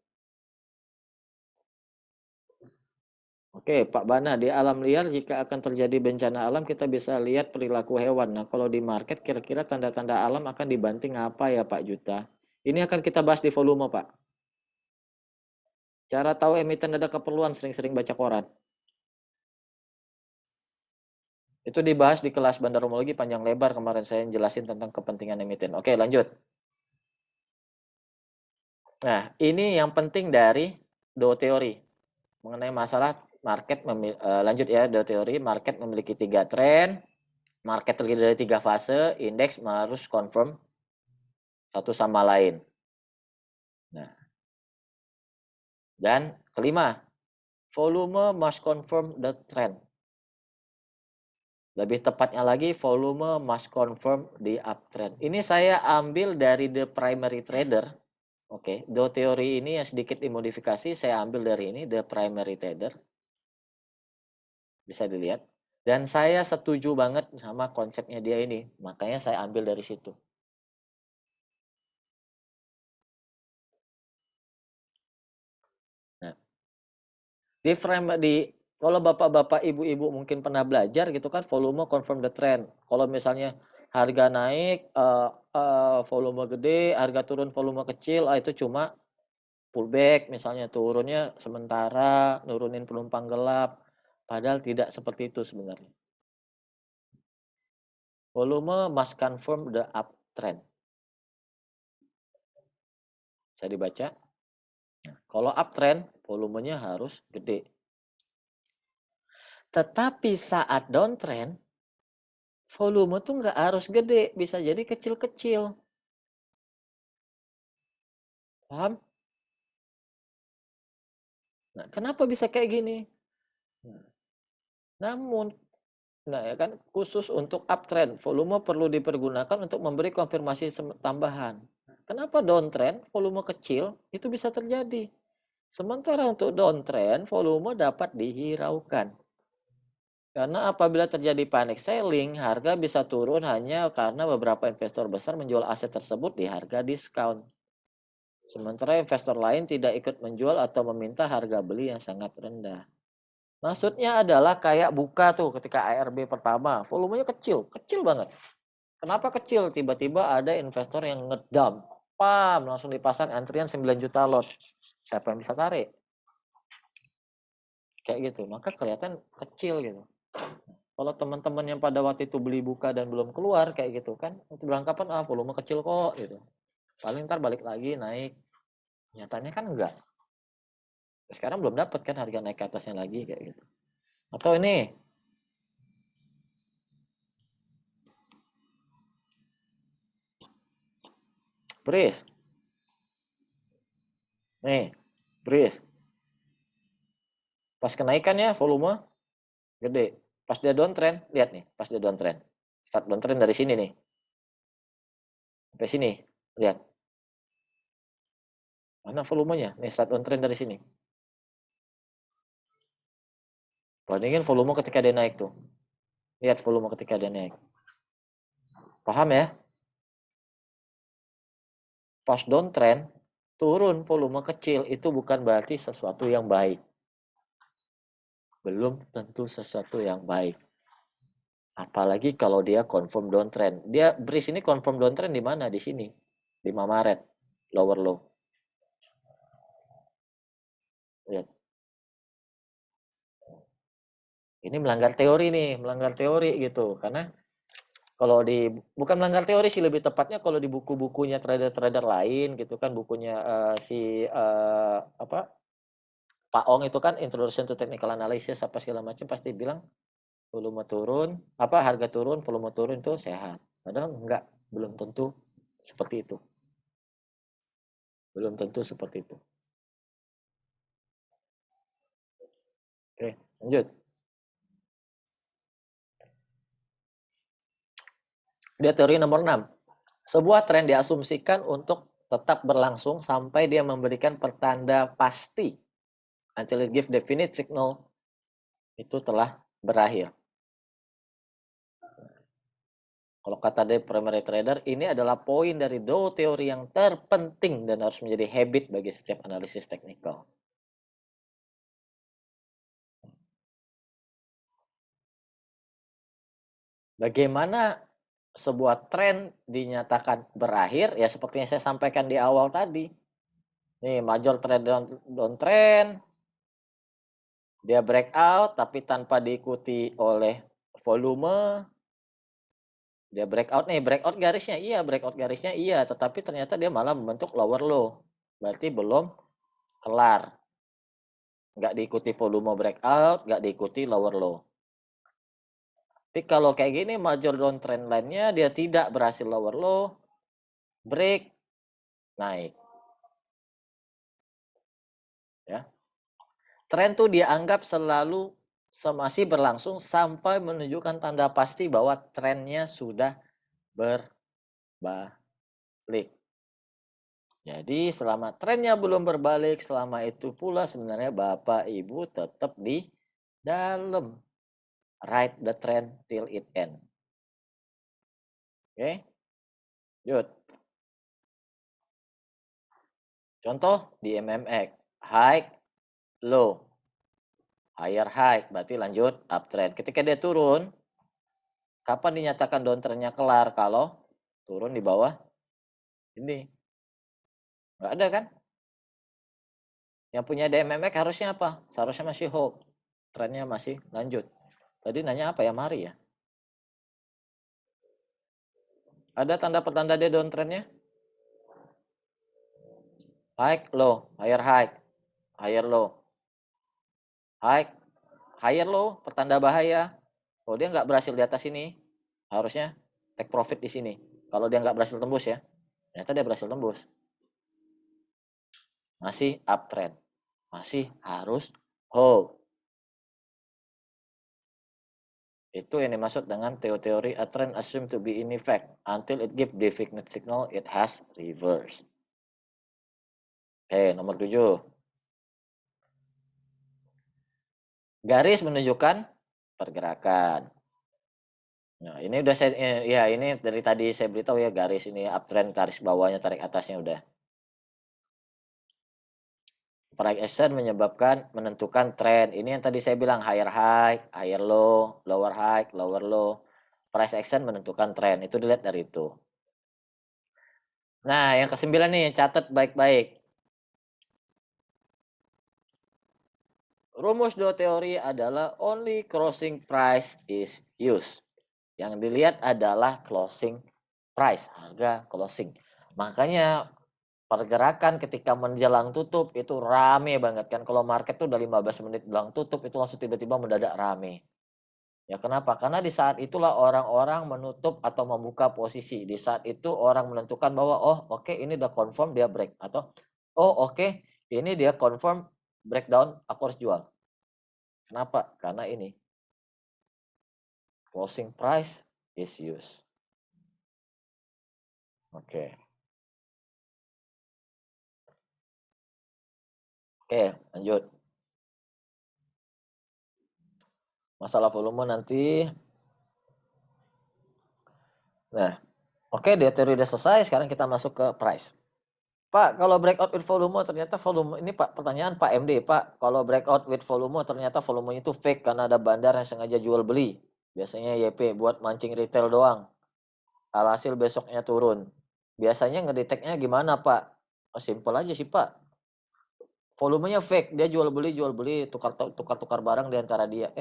Speaker 1: Oke, Pak Bana, di alam liar jika akan terjadi bencana alam kita bisa lihat perilaku hewan. Nah, kalau di market kira-kira tanda-tanda alam akan dibanting apa ya Pak Juta? Ini akan kita bahas di volume Pak. Cara tahu emiten ada keperluan sering-sering baca koran. Itu dibahas di kelas bandaromologi panjang lebar kemarin saya jelasin tentang kepentingan emiten. Oke, lanjut. Nah, ini yang penting dari Dow teori mengenai masalah market. Lanjut ya, Dow teori market memiliki 3 tren, market terdiri dari 3 fase, indeks harus confirm satu sama lain. Nah, dan kelima, volume must confirm the trend. Lebih tepatnya lagi, volume must confirm the uptrend. Ini saya ambil dari The Primary Trader. Oke, Dow teori ini yang sedikit dimodifikasi, saya ambil dari ini, The Primary Trader. Bisa dilihat. Dan saya setuju banget sama konsepnya dia ini. Makanya saya ambil dari situ. Nah, kalau bapak-bapak, ibu-ibu mungkin pernah belajar gitu kan, volume confirm the trend. Kalau misalnya harga naik, volume gede, harga turun volume kecil, itu cuma pullback, misalnya turunnya sementara, nurunin penumpang gelap. Padahal tidak seperti itu sebenarnya. Volume must confirm the uptrend. Bisa dibaca. Nah, kalau uptrend, volumenya harus gede. Tetapi saat downtrend, volume tuh nggak harus gede, bisa jadi kecil-kecil. Paham? Nah, kenapa bisa kayak gini? Namun, ya kan, khusus untuk uptrend, volume perlu dipergunakan untuk memberi konfirmasi tambahan. Kenapa downtrend, volume kecil, itu bisa terjadi. Sementara untuk downtrend, volume dapat dihiraukan. Karena apabila terjadi panic selling, harga bisa turun hanya karena beberapa investor besar menjual aset tersebut di harga diskon. Sementara investor lain tidak ikut menjual atau meminta harga beli yang sangat rendah. Maksudnya adalah kayak buka tuh ketika ARB pertama, volumenya kecil banget. Kenapa kecil? Tiba-tiba ada investor yang ngedump, langsung dipasang antrian 9 juta lot. Siapa yang bisa tarik? Kayak gitu, maka kelihatan kecil gitu. Kalau teman-teman yang pada waktu itu beli buka dan belum keluar kayak gitu kan, itu beranggapan volume kecil kok gitu. Paling ntar balik lagi naik. Nyatanya kan enggak. Sekarang belum dapat kan harga naik ke atasnya lagi kayak gitu. Atau ini Breeze. Nih, Breeze. Pas kenaikannya volume gede. Pas dia downtrend, lihat nih, pas dia downtrend. Start downtrend dari sini nih. Sampai sini, lihat. Mana volumenya? Nih, start downtrend dari sini. Bandingin volume ketika dia naik tuh. Lihat volume ketika dia naik. Paham ya? Pas downtrend, turun volume kecil itu bukan berarti sesuatu yang baik. Belum tentu sesuatu yang baik. Apalagi kalau dia confirm downtrend. Dia Breeze ini confirm downtrend di mana? Di sini. 5 Maret. Lower low. Lihat. Ini melanggar teori nih. Melanggar teori gitu. Karena kalau bukan melanggar teori sih, lebih tepatnya kalau di buku-bukunya trader-trader lain gitu kan. Bukunya Pak Ong itu kan Introduction to Technical Analysis apa segala macam pasti bilang volume turun, harga turun, volume turun itu sehat. Padahal enggak, belum tentu seperti itu. Belum tentu seperti itu. Oke, lanjut. Dia teori nomor 6. Sebuah tren diasumsikan untuk tetap berlangsung sampai dia memberikan pertanda pasti until it give definite signal itu telah berakhir. Kalau kata dari primary trader, ini adalah poin dari Dow teori yang terpenting dan harus menjadi habit bagi setiap analisis teknikal. Bagaimana sebuah tren dinyatakan berakhir? Ya seperti yang saya sampaikan di awal tadi. Nih, major trend downtrend, dia breakout tapi tanpa diikuti oleh volume. Dia breakout nih, breakout garisnya iya, tetapi ternyata dia malah membentuk lower low. Berarti belum kelar. Nggak diikuti volume breakout, nggak diikuti lower low. Tapi kalau kayak gini, major downtrend line-nya dia tidak berhasil lower low, break, naik. Ya. Tren tuh dianggap selalu masih berlangsung sampai menunjukkan tanda pasti bahwa trennya sudah berbalik. Jadi selama trennya belum berbalik, selama itu pula sebenarnya Bapak Ibu tetap di dalam. Ride the trend till it end. Oke. Lanjut. Contoh di MMX. High, low. Higher high, berarti lanjut uptrend. Ketika dia turun, kapan dinyatakan downtrendnya kelar? Kalau turun di bawah ini. Nggak ada kan? Yang punya DMMX harusnya apa? Seharusnya masih hold. Trennya masih lanjut. Tadi nanya apa ya, Mari ya? Ada tanda pertanda dia downtrendnya? High, low, higher high, higher low. High, higher low, pertanda bahaya. Kalau dia nggak berhasil di atas ini, harusnya take profit di sini. Kalau dia nggak berhasil tembus ya, ternyata dia berhasil tembus. Masih uptrend, masih harus hold. Itu yang dimaksud dengan teori a trend assumed to be in effect until it give definite signal it has reversed. Oke, nomor 7. Garis menunjukkan pergerakan. Nah, ini udah saya ya ini dari tadi saya beritahu ya, garis ini uptrend, garis bawahnya, tarik atasnya udah. Price action menyebabkan menentukan tren. Ini yang tadi saya bilang higher high, higher low, lower high, lower low. Price action menentukan tren. Itu dilihat dari itu. Nah, yang ke-9 nih, catat baik-baik. Rumus Dow teori adalah only crossing price is used. Yang dilihat adalah closing price, harga closing. Makanya pergerakan ketika menjelang tutup itu rame banget kan. Kalau market tuh udah 15 menit bilang tutup itu langsung tiba-tiba mendadak rame. Ya kenapa? Karena di saat itulah orang-orang menutup atau membuka posisi. Di saat itu orang menentukan bahwa oh oke, ini udah confirm dia break. Atau oh oke, ini dia confirm breakdown, aku harus jual. Kenapa? Karena ini closing price is used. Oke. Oke, lanjut. Masalah volume nanti. Nah, oke, dia teori udah selesai. Sekarang kita masuk ke price. Pak, kalau breakout with volume ternyata volume ini Pak, pertanyaan Pak MD, Pak, kalau breakout with volume ternyata volumenya itu fake karena ada bandar yang sengaja jual beli. Biasanya YP buat mancing retail doang. Alhasil besoknya turun. Biasanya ngedeteknya gimana, Pak? Oh, simple aja sih, Pak. Volumenya fake, dia jual beli, tukar barang di antara dia.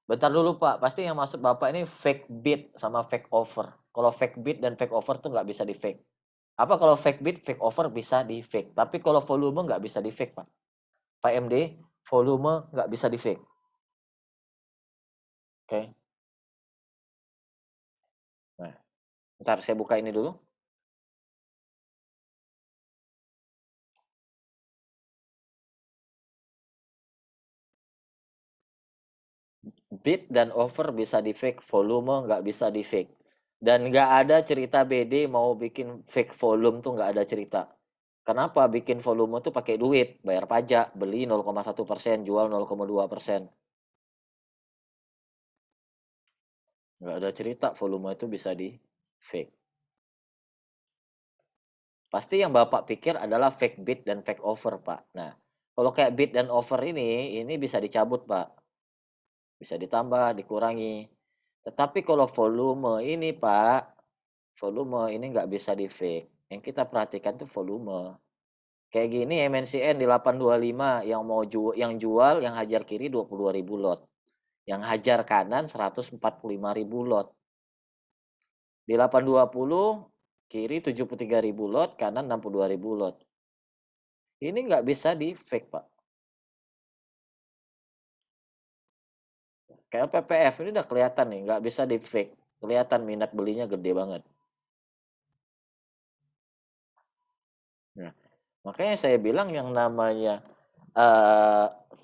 Speaker 1: Bentar dulu Pak, pasti yang maksud Bapak ini fake bid sama fake offer. Kalau fake bid dan fake offer tuh nggak bisa di fake. Apa kalau fake bid, fake offer bisa di fake. Tapi kalau volume nggak bisa di fake Pak. Pak MD, volume nggak bisa di fake. Oke. Nah, ntar saya buka ini dulu. Bid dan offer bisa di fake, volume nggak bisa di fake. Dan nggak ada cerita BD mau bikin fake volume tuh nggak ada cerita. Kenapa bikin volume tuh pakai duit, bayar pajak, beli 0,1%, jual 0,2%. Nggak ada cerita volume itu bisa di fake. Pasti yang Bapak pikir adalah fake bid dan fake over, Pak. Nah, kalau kayak bid dan over ini bisa dicabut, Pak. Bisa ditambah, dikurangi. Tetapi kalau volume ini, Pak, volume ini nggak bisa di fake. Yang kita perhatikan tuh volume. Kayak gini MNCN di 825 yang jual yang hajar kiri 22.000 lot. Yang hajar kanan 145.000 lot. Di 820 kiri 73.000 lot, kanan 62.000 lot. Ini nggak bisa di fake, Pak. Kayak PPF ini udah kelihatan nih, nggak bisa di fake. Kelihatan minat belinya gede banget. Nah, makanya saya bilang yang namanya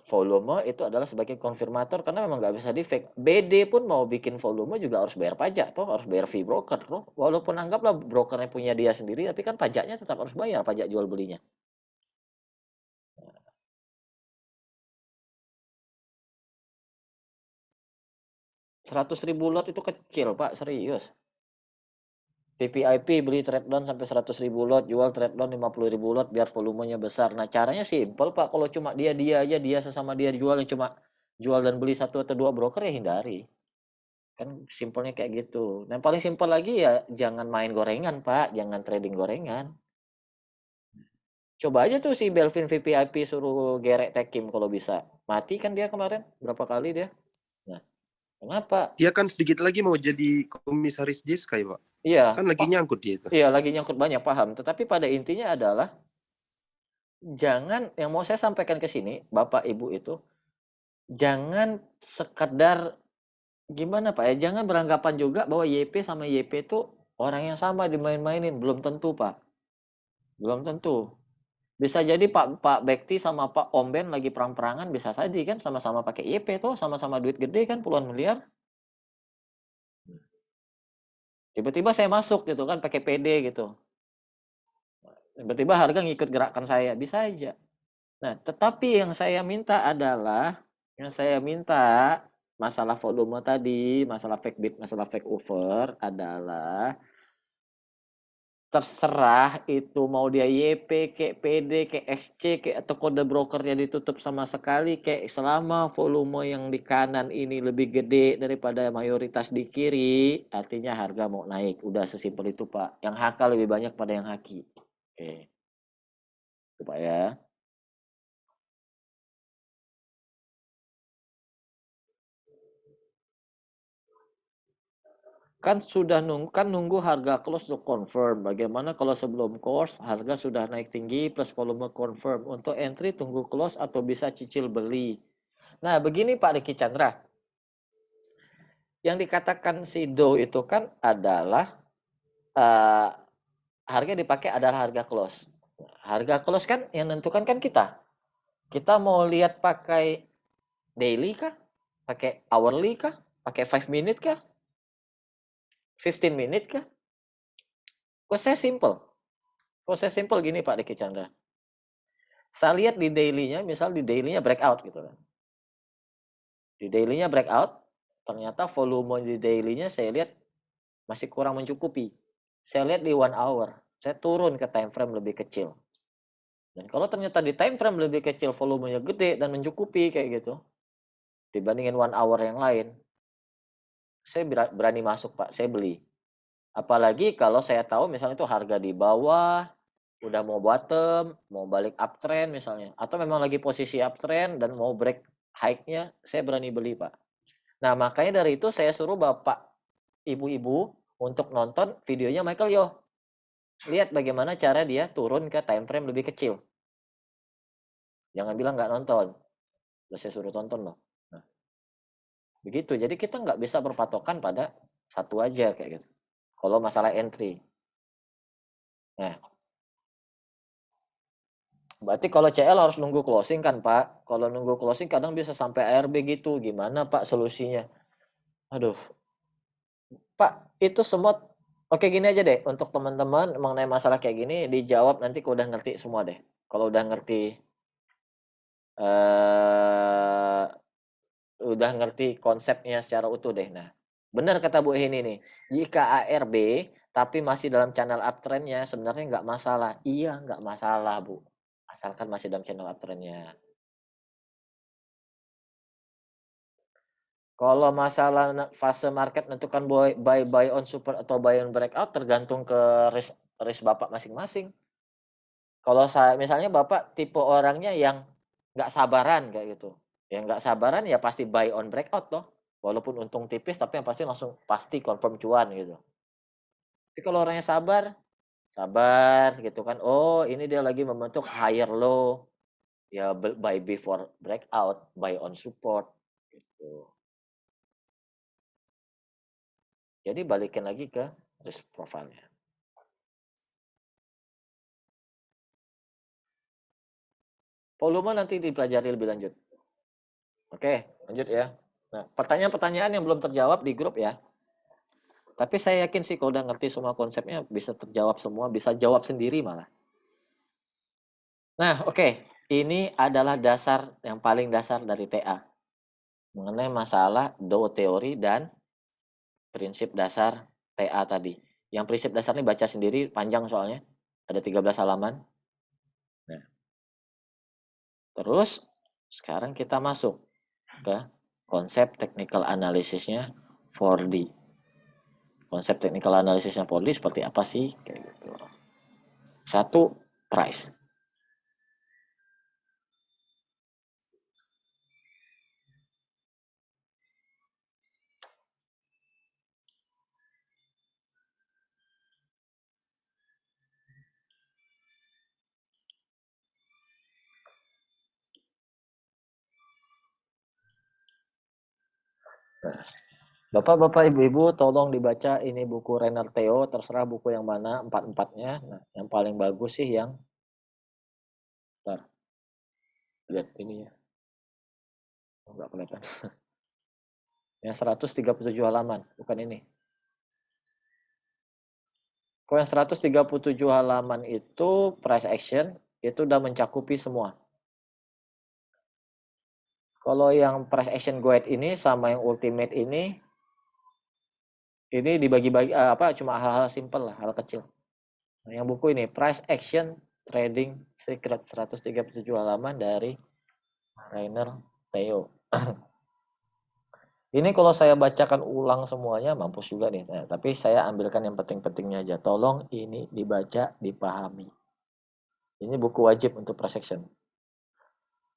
Speaker 1: volume itu adalah sebagai konfirmator karena memang nggak bisa di fake. BD pun mau bikin volume juga harus bayar pajak, toh harus bayar fee broker, toh. Walaupun anggaplah brokernya punya dia sendiri, tapi kan pajaknya tetap harus bayar, pajak jual belinya. 100.000 lot itu kecil, Pak, serius. VVIP beli trade down sampai 100.000 lot, jual trade down 50.000 lot biar volumenya besar. Nah, caranya simpel, Pak. Kalau cuma dia aja, dia sesama dia jual yang cuma jual dan beli 1 atau 2 broker ya hindari. Kan simpelnya kayak gitu. Nah, yang paling simpel lagi ya jangan main gorengan, Pak. Jangan trading gorengan. Coba aja tuh si Belvin VVIP suruh gerek Tekim kalau bisa. Mati kan dia kemarin. Berapa kali dia? Nah, kenapa?
Speaker 5: Dia kan sedikit lagi mau jadi komisaris Jiska ya, Pak.
Speaker 1: Iya,
Speaker 5: Kan lagi nyangkut dia itu.
Speaker 1: iya lagi nyangkut banyak, paham. Tetapi pada intinya adalah jangan, yang mau saya sampaikan ke sini, Bapak Ibu itu, jangan sekedar gimana Pak ya, jangan beranggapan juga bahwa YP sama YP itu orang yang sama dimain-mainin, belum tentu Pak. Belum tentu. Bisa jadi Pak Bekti sama Pak Omben lagi perang-perangan bisa saja kan sama-sama pakai YP tuh, sama-sama duit gede kan puluhan miliar. Tiba-tiba saya masuk gitu kan pakai PD gitu. Tiba-tiba harga ngikut gerakan saya, bisa aja. Nah, tetapi yang saya minta adalah masalah volume tadi, masalah fake bid, masalah fake over adalah terserah itu mau dia YP, kayak PD, kayak XC, kayak atau kode brokernya ditutup sama sekali, kayak selama volume yang di kanan ini lebih gede daripada mayoritas di kiri, artinya harga mau naik. Udah sesimpel itu, Pak. Yang HK lebih banyak pada yang haki. Oke. Itu, Pak ya. Kan sudah nunggu harga close to confirm. Bagaimana kalau sebelum close harga sudah naik tinggi plus volume confirm. Untuk entry tunggu close atau bisa cicil beli. Nah, begini Pak Diki Chandra. Yang dikatakan si Do itu kan adalah harga dipakai adalah harga close. Harga close kan yang menentukan kan kita. Kita mau lihat pakai daily kah? Pakai hourly kah? Pakai 5 minute kah? 15 minute kah? Kok saya simple gini Pak Diki Chandra. Saya lihat di daily-nya, misal di daily-nya breakout gitu kan. Di daily-nya breakout, ternyata volume di daily-nya saya lihat masih kurang mencukupi. Saya lihat di 1 hour, saya turun ke time frame lebih kecil. Dan kalau ternyata di time frame lebih kecil volumenya gede dan mencukupi kayak gitu, dibandingin 1 hour yang lain, saya berani masuk Pak, saya beli. Apalagi kalau saya tahu misalnya itu harga di bawah, udah mau bottom, mau balik uptrend misalnya, atau memang lagi posisi uptrend dan mau break high-nya, saya berani beli, Pak. Nah, makanya dari itu saya suruh Bapak, Ibu-ibu untuk nonton videonya Michael Yo. Lihat bagaimana cara dia turun ke time frame lebih kecil. Jangan bilang nggak nonton. Udah saya suruh tonton loh. Nah, begitu. Jadi kita nggak bisa berpatokan pada satu aja kayak gitu. Kalau masalah entry. Nah, berarti kalau CL harus nunggu closing kan Pak? Kalau nunggu closing kadang bisa sampai ARB gitu. Gimana Pak solusinya? Aduh. Pak, itu semua oke gini aja deh. Untuk teman-teman mengenai masalah kayak gini dijawab nanti kalau udah ngerti semua deh. Kalau udah ngerti konsepnya secara utuh deh. Nah, Benar kata Bu Heni nih. Jika ARB tapi masih dalam channel uptrendnya sebenarnya nggak masalah. Iya, nggak masalah, Bu. Asalkan masih dalam channel uptrendnya. Kalau masalah fase market menentukan buy on support atau buy on breakout tergantung ke risk Bapak masing-masing. Kalau saya misalnya Bapak tipe orangnya yang nggak sabaran kayak gitu. Yang nggak sabaran ya pasti buy on breakout toh. Walaupun untung tipis tapi yang pasti langsung pasti confirm cuan gitu. Tapi kalau orangnya sabar gitu kan. Oh, ini dia lagi membentuk higher low. Ya buy before breakout, buy on support gitu. Jadi balikin lagi ke risk profile-nya. Volume nanti dipelajari lebih lanjut. Oke, lanjut ya. Nah, pertanyaan-pertanyaan yang belum terjawab di grup ya. Tapi saya yakin sih kalau udah ngerti semua konsepnya bisa terjawab semua, bisa jawab sendiri malah. Nah, oke. Ini adalah dasar yang paling dasar dari TA. Mengenai masalah Dow teori dan prinsip dasar TA tadi. Yang prinsip dasar ini baca sendiri, panjang soalnya. Ada 13 halaman. Nah. Terus, sekarang kita masuk ke konsep technical analysisnya 4D. Konsep technical analysisnya 4D seperti apa sih? Kayak gitu. 1, price. Nah, Bapak-bapak, ibu-ibu, tolong dibaca ini buku Rainer Theo, terserah buku yang mana, 4-4-nya. Nah, yang paling bagus sih yang bentar. Lihat ini ya. Oh, enggak kelihatan. Yang 137 halaman, bukan ini. Kalau yang 137 halaman itu price action, itu udah mencakupi semua. Kalau yang price action guide ini sama yang ultimate ini dibagi-bagi cuma hal-hal simple lah, hal kecil. Nah, yang buku ini price action trading secret 137 halaman dari Rainer Theo. Ini kalau saya bacakan ulang semuanya mampus juga nih. Nah, tapi saya ambilkan yang penting-pentingnya aja. Tolong ini dibaca, dipahami. Ini buku wajib untuk price action.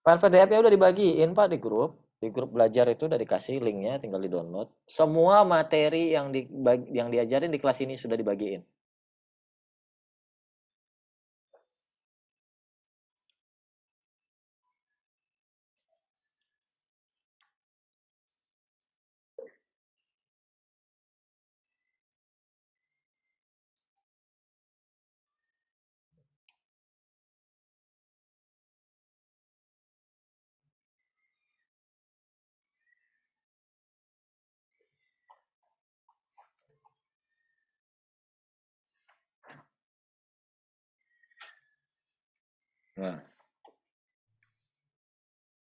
Speaker 1: File PDF-nya udah dibagiin Pak di grup. Di grup belajar itu udah dikasih linknya, tinggal di-download. Semua materi yang diajarin di kelas ini sudah dibagiin. Nah.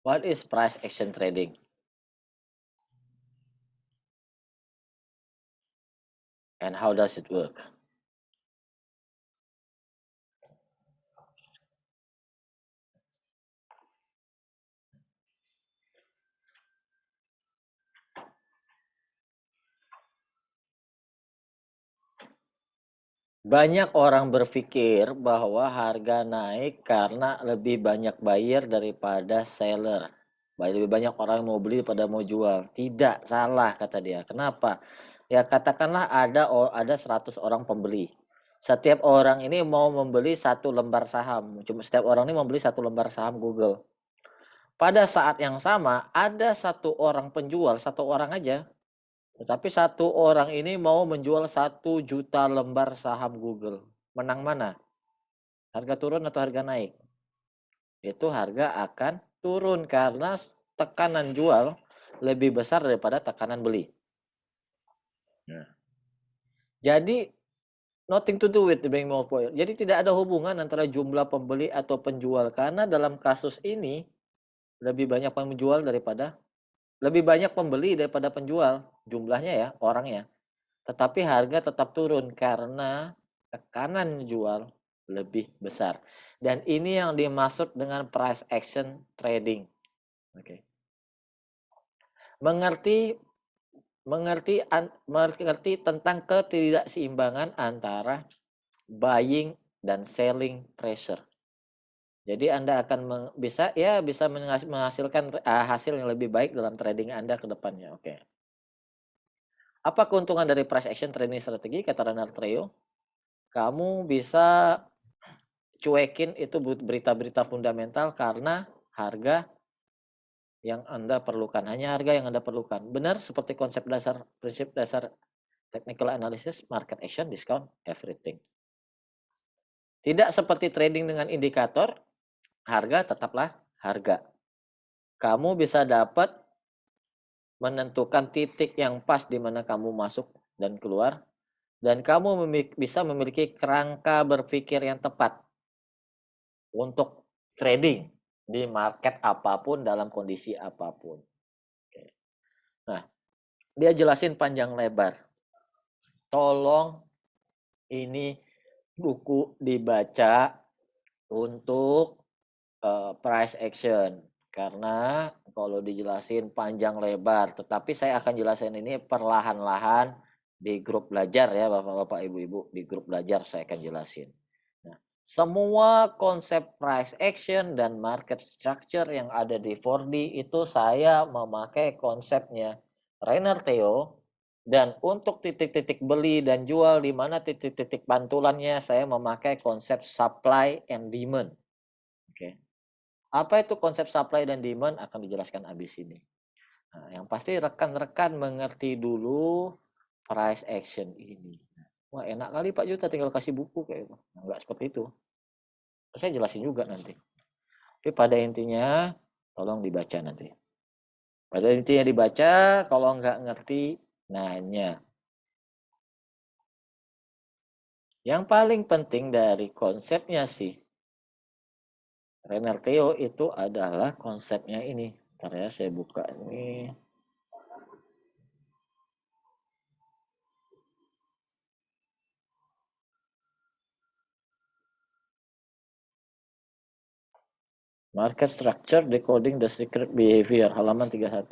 Speaker 1: What is price action trading? And how does it work? Banyak orang berpikir bahwa harga naik karena lebih banyak buyer daripada seller. Lebih banyak orang mau beli daripada mau jual. Tidak, salah kata dia. Kenapa? Ya katakanlah ada 100 orang pembeli. Setiap orang ini mau membeli 1 lembar saham. Setiap orang ini membeli 1 lembar saham Google. Pada saat yang sama ada 1 orang penjual, 1 orang aja. Tetapi 1 orang ini mau menjual 1 juta lembar saham Google. Menang mana? Harga turun atau harga naik? Itu harga akan turun karena tekanan jual lebih besar daripada tekanan beli. Nah. Jadi nothing to do with the buying more point. Jadi tidak ada hubungan antara jumlah pembeli atau penjual karena dalam kasus ini lebih banyak pembeli daripada penjual. jumlahnya ya, orangnya. Tetapi harga tetap turun karena tekanan jual lebih besar. Dan ini yang dimaksud dengan price action trading. Oke. Mengerti tentang ketidakseimbangan antara buying dan selling pressure. Jadi Anda akan bisa menghasilkan hasil yang lebih baik dalam trading Anda ke depannya. Oke. Apa keuntungan dari price action trading strategi? Kata Renard Treo, kamu bisa cuekin itu berita-berita fundamental karena harga yang Anda perlukan, hanya harga yang Anda perlukan. Benar seperti prinsip dasar technical analysis, market action, discount, everything. Tidak seperti trading dengan indikator, harga tetaplah harga. Kamu bisa dapat menentukan titik yang pas di mana kamu masuk dan keluar, dan kamu bisa memiliki kerangka berpikir yang tepat untuk trading di market apapun dalam kondisi apapun. Oke. Nah, dia jelasin panjang lebar. Tolong ini buku dibaca untuk price action karena kalau dijelasin panjang lebar, tetapi saya akan jelasin ini perlahan-lahan di grup belajar ya Bapak-bapak Ibu-ibu, di grup belajar saya akan jelasin. Nah, semua konsep price action dan market structure yang ada di 4D itu saya memakai konsepnya Renard Theo, dan untuk titik-titik beli dan jual di mana titik-titik pantulannya saya memakai konsep supply and demand. Oke. Apa itu konsep supply dan demand akan dijelaskan habis ini. Nah, yang pasti rekan-rekan mengerti dulu price action ini. Wah, enak kali Pak Juta tinggal kasih buku kayak itu. Nah, enggak seperti itu. Terus saya jelasin juga nanti. Tapi pada intinya tolong dibaca nanti. Pada intinya dibaca, kalau enggak ngerti nanya. Yang paling penting dari konsepnya sih Renard Theo itu adalah konsepnya ini. Ntar ya saya buka ini. Market Structure Decoding the Secret Behavior, halaman 31.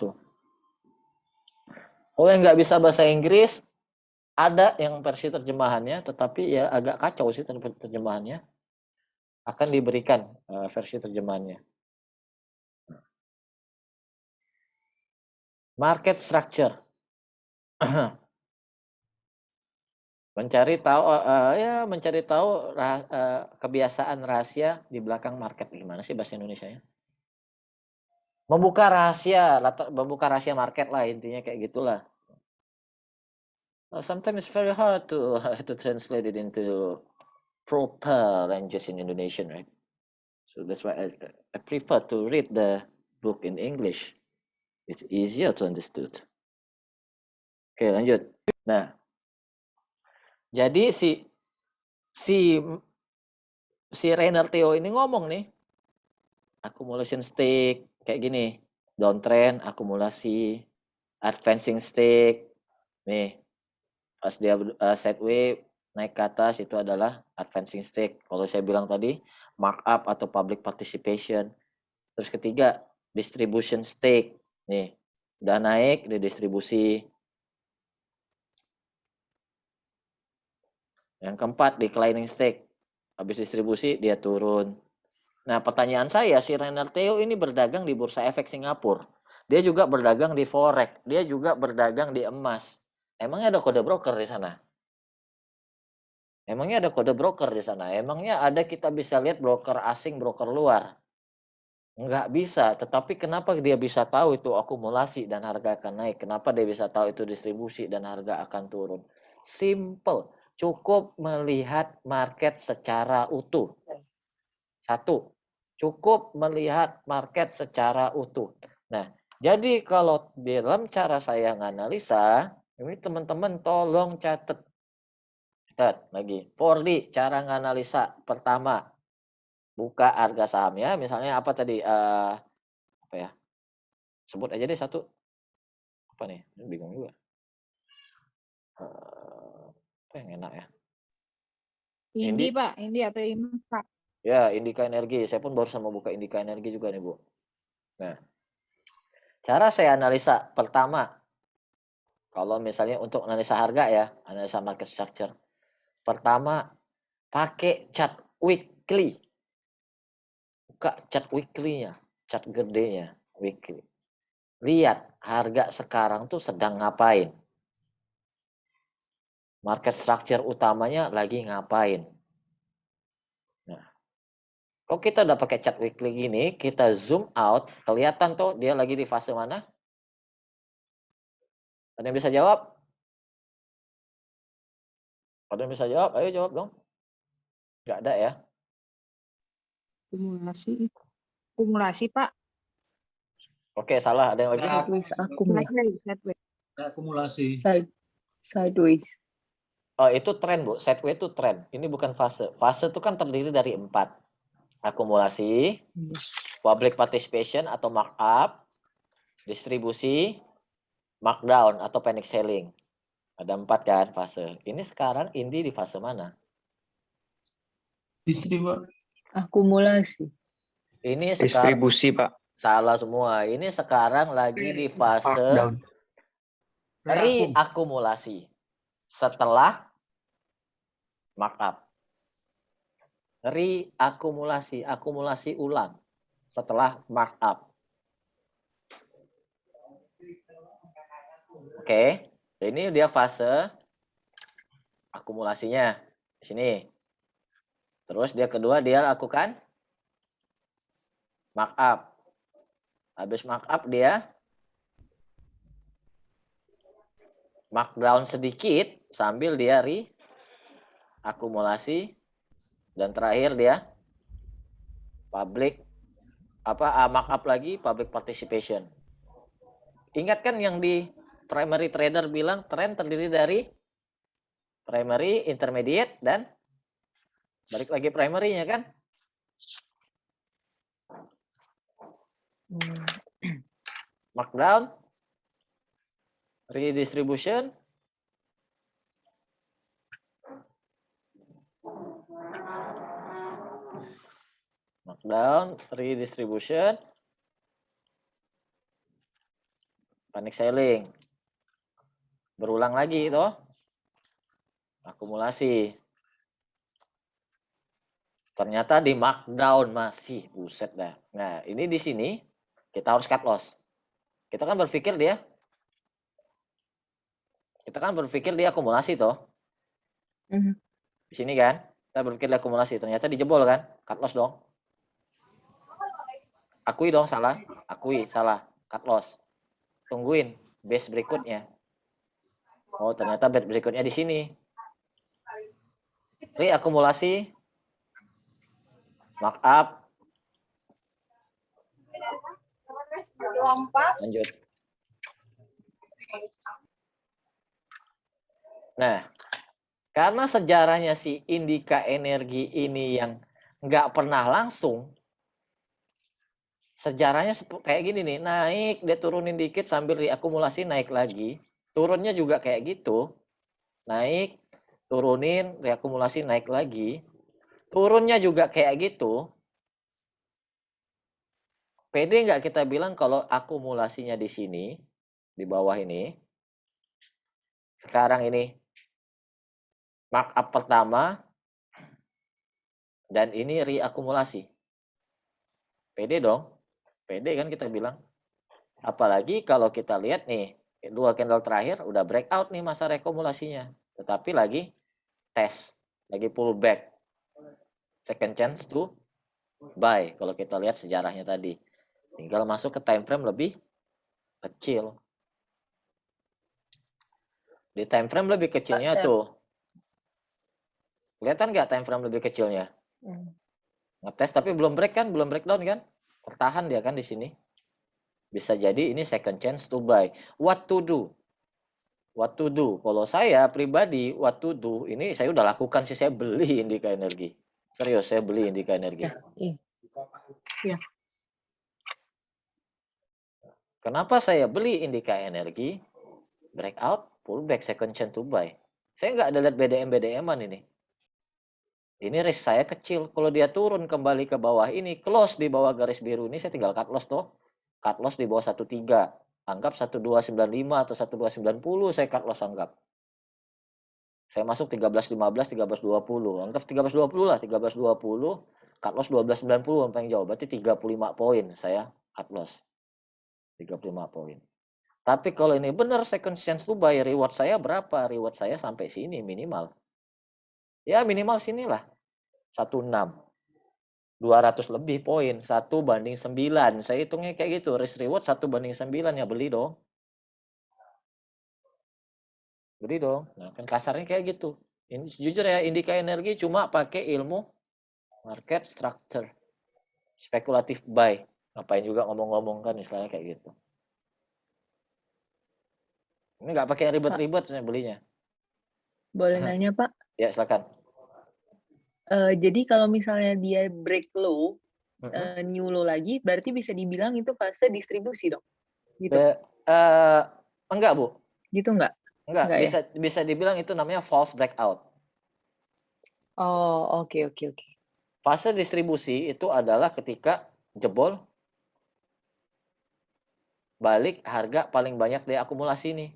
Speaker 1: Kalau yang nggak bisa bahasa Inggris, ada yang versi terjemahannya, tetapi ya agak kacau sih terjemahannya. Akan diberikan versi terjemahannya. Market Structure. mencari tahu kebiasaan rahasia di belakang market. Gimana sih bahasa Indonesianya? Membuka rahasia market lah, intinya kayak gitulah. Sometimes it's very hard to translate it into proper language in Indonesian, right? So that's why I prefer to read the book in English. It's easier to understood. Oke, lanjut. Nah, jadi si Renard Theo ini ngomong nih, accumulation stick kayak gini, downtrend, akumulasi, advancing stick, nih pas dia sideways naik ke atas itu adalah advancing stick. Kalau saya bilang tadi markup atau public participation. Terus ketiga distribution stick, nih udah naik di distribusi. Yang keempat declining stick, habis distribusi dia turun. Nah, pertanyaan saya, si Renard Theo ini berdagang di Bursa Efek Singapura. Dia juga berdagang di forex, dia juga berdagang di emas. Emangnya ada kode broker di sana? Emangnya ada kode broker di sana? Emangnya ada kita bisa lihat broker asing, broker luar? Enggak bisa, tetapi kenapa dia bisa tahu itu akumulasi dan harga akan naik? Kenapa dia bisa tahu itu distribusi dan harga akan turun? Simple, cukup melihat market secara utuh. Satu, cukup melihat market secara utuh. Nah, jadi kalau dalam cara saya menganalisa, ini teman-teman tolong catat. Catat lagi. 4D, cara menganalisa. Pertama, buka harga sahamnya. Misalnya apa tadi? Apa ya? Sebut aja deh satu. Apa nih? Bingung juga. Apa yang enak ya?
Speaker 7: Indi, Pak. Indi atau Iman, Pak.
Speaker 1: Ya, Indika Energi. Saya pun baru sama buka Indika Energi juga nih, Bu. Nah, cara saya analisa pertama, kalau misalnya untuk analisa harga ya, analisa market structure. Pertama, pakai chart weekly. Buka chart weekly-nya, chart gedenya, weekly. Lihat harga sekarang tuh sedang ngapain. Market structure utamanya lagi ngapain. Nah, kalau kita udah pakai chart weekly gini, kita zoom out, kelihatan tuh dia lagi di fase mana? Ada yang bisa jawab? Ada yang bisa jawab? Ayo jawab dong. Nggak ada ya?
Speaker 7: Kumulasi. Kumulasi, Pak.
Speaker 1: Oke, salah. Ada yang lagi?
Speaker 2: Sideways akum ya.
Speaker 7: Sideways.
Speaker 8: Akumulasi.
Speaker 2: Sideways.
Speaker 1: Oh, itu tren, Bu. Sideways itu tren. Ini bukan fase. Fase itu kan terdiri dari 4. Akumulasi, public participation atau markup, distribusi, markdown atau panic selling. Ada 4 kan fase. Ini sekarang Indi di fase mana?
Speaker 2: Akumulasi.
Speaker 1: Ini sekarang
Speaker 3: Distribusi, Pak.
Speaker 1: salah semua. Ini sekarang lagi di fase reakumulasi setelah markup. Reakumulasi, akumulasi ulang setelah markup. Oke, ini dia fase akumulasinya di sini. Terus dia kedua dia lakukan markup. Habis markup dia markdown sedikit sambil dia akumulasi dan terakhir dia public markup lagi public participation. Ingat kan yang di primary trader bilang tren terdiri dari primary, intermediate dan balik lagi primary-nya kan? Markdown, redistribution, markdown, redistribution, panic selling. Berulang lagi itu. Akumulasi. Ternyata di markdown masih, buset dah. Nah, ini di sini kita harus cut loss. Kita kan berpikir dia akumulasi toh. Di sini kan, kita berpikir dia akumulasi, ternyata dijebol kan? Cut loss dong. Akui dong salah, cut loss. Tungguin base berikutnya. Oh, ternyata base berikutnya di sini. Reakumulasi, markup, lanjut. Nah, karena sejarahnya si Indika Energi ini yang nggak pernah langsung, sejarahnya kayak gini nih, naik, dia turunin dikit sambil reakumulasi, naik lagi. Turunnya juga kayak gitu, naik, turunin, reakumulasi, naik lagi. Turunnya juga kayak gitu. Pede nggak kita bilang kalau akumulasinya di sini, di bawah ini, sekarang ini, markup pertama, dan ini reakumulasi. Pede dong. Pede kan kita bilang. Apalagi kalau kita lihat nih, 2 candle terakhir udah breakout nih masa reakumulasinya. Tetapi lagi test, lagi pullback. Second chance to buy. Kalau kita lihat sejarahnya tadi. Tinggal masuk ke time frame lebih kecil. Di time frame lebih kecilnya tuh. Kelihatan nggak time frame lebih kecilnya? Ngetes tapi belum break kan? Belum breakdown kan? Tertahan dia kan di sini. Bisa jadi ini second chance to buy. What to do? What to do? Kalau saya pribadi, what to do? Ini saya udah lakukan sih. Saya beli Indika Energi. Serius, saya beli Indika Energi.
Speaker 2: Ya.
Speaker 1: Kenapa saya beli Indika Energi? Breakout, pullback, second chance to buy. Saya nggak ada lihat BDM-an ini. Ini risk saya kecil. Kalau dia turun kembali ke bawah ini, close di bawah garis biru ini, saya tinggal cut loss tuh. Cut loss di bawah 13. Anggap 1295 atau 1290 saya cut loss anggap. Saya masuk 1315, 1320. Anggap 1320 lah, 1320. Cut loss 1290 yang paling jauh. Berarti 35 poin saya cut loss. 35 poin. Tapi kalau ini benar second chance to buy, reward saya berapa? Reward saya sampai sini minimal. Ya minimal sinilah. 16. 200 lebih poin. 1/9. Saya hitungnya kayak gitu. Risk reward 1/9 ya beli dong. Beli dong. Nah, kan kasarnya kayak gitu. Ini jujur ya, Indika Energi cuma pakai ilmu market structure. Spekulatif buy. Ngapain juga ngomong-ngomong kan istilahnya kayak gitu. Ini nggak pakai ribet-ribet saya belinya.
Speaker 2: Boleh nanya, Pak?
Speaker 1: Ya, silakan.
Speaker 2: Jadi kalau misalnya dia break low,
Speaker 1: Mm-mm.
Speaker 2: new low lagi, berarti bisa dibilang itu fase distribusi dong? Gitu,
Speaker 1: Enggak, Bu.
Speaker 2: gitu nggak?
Speaker 1: Enggak,
Speaker 2: Nggak ya?
Speaker 1: bisa dibilang itu namanya false breakout.
Speaker 2: Oh, oke.
Speaker 1: Fase distribusi itu adalah ketika jebol balik harga paling banyak di akumulasi nih.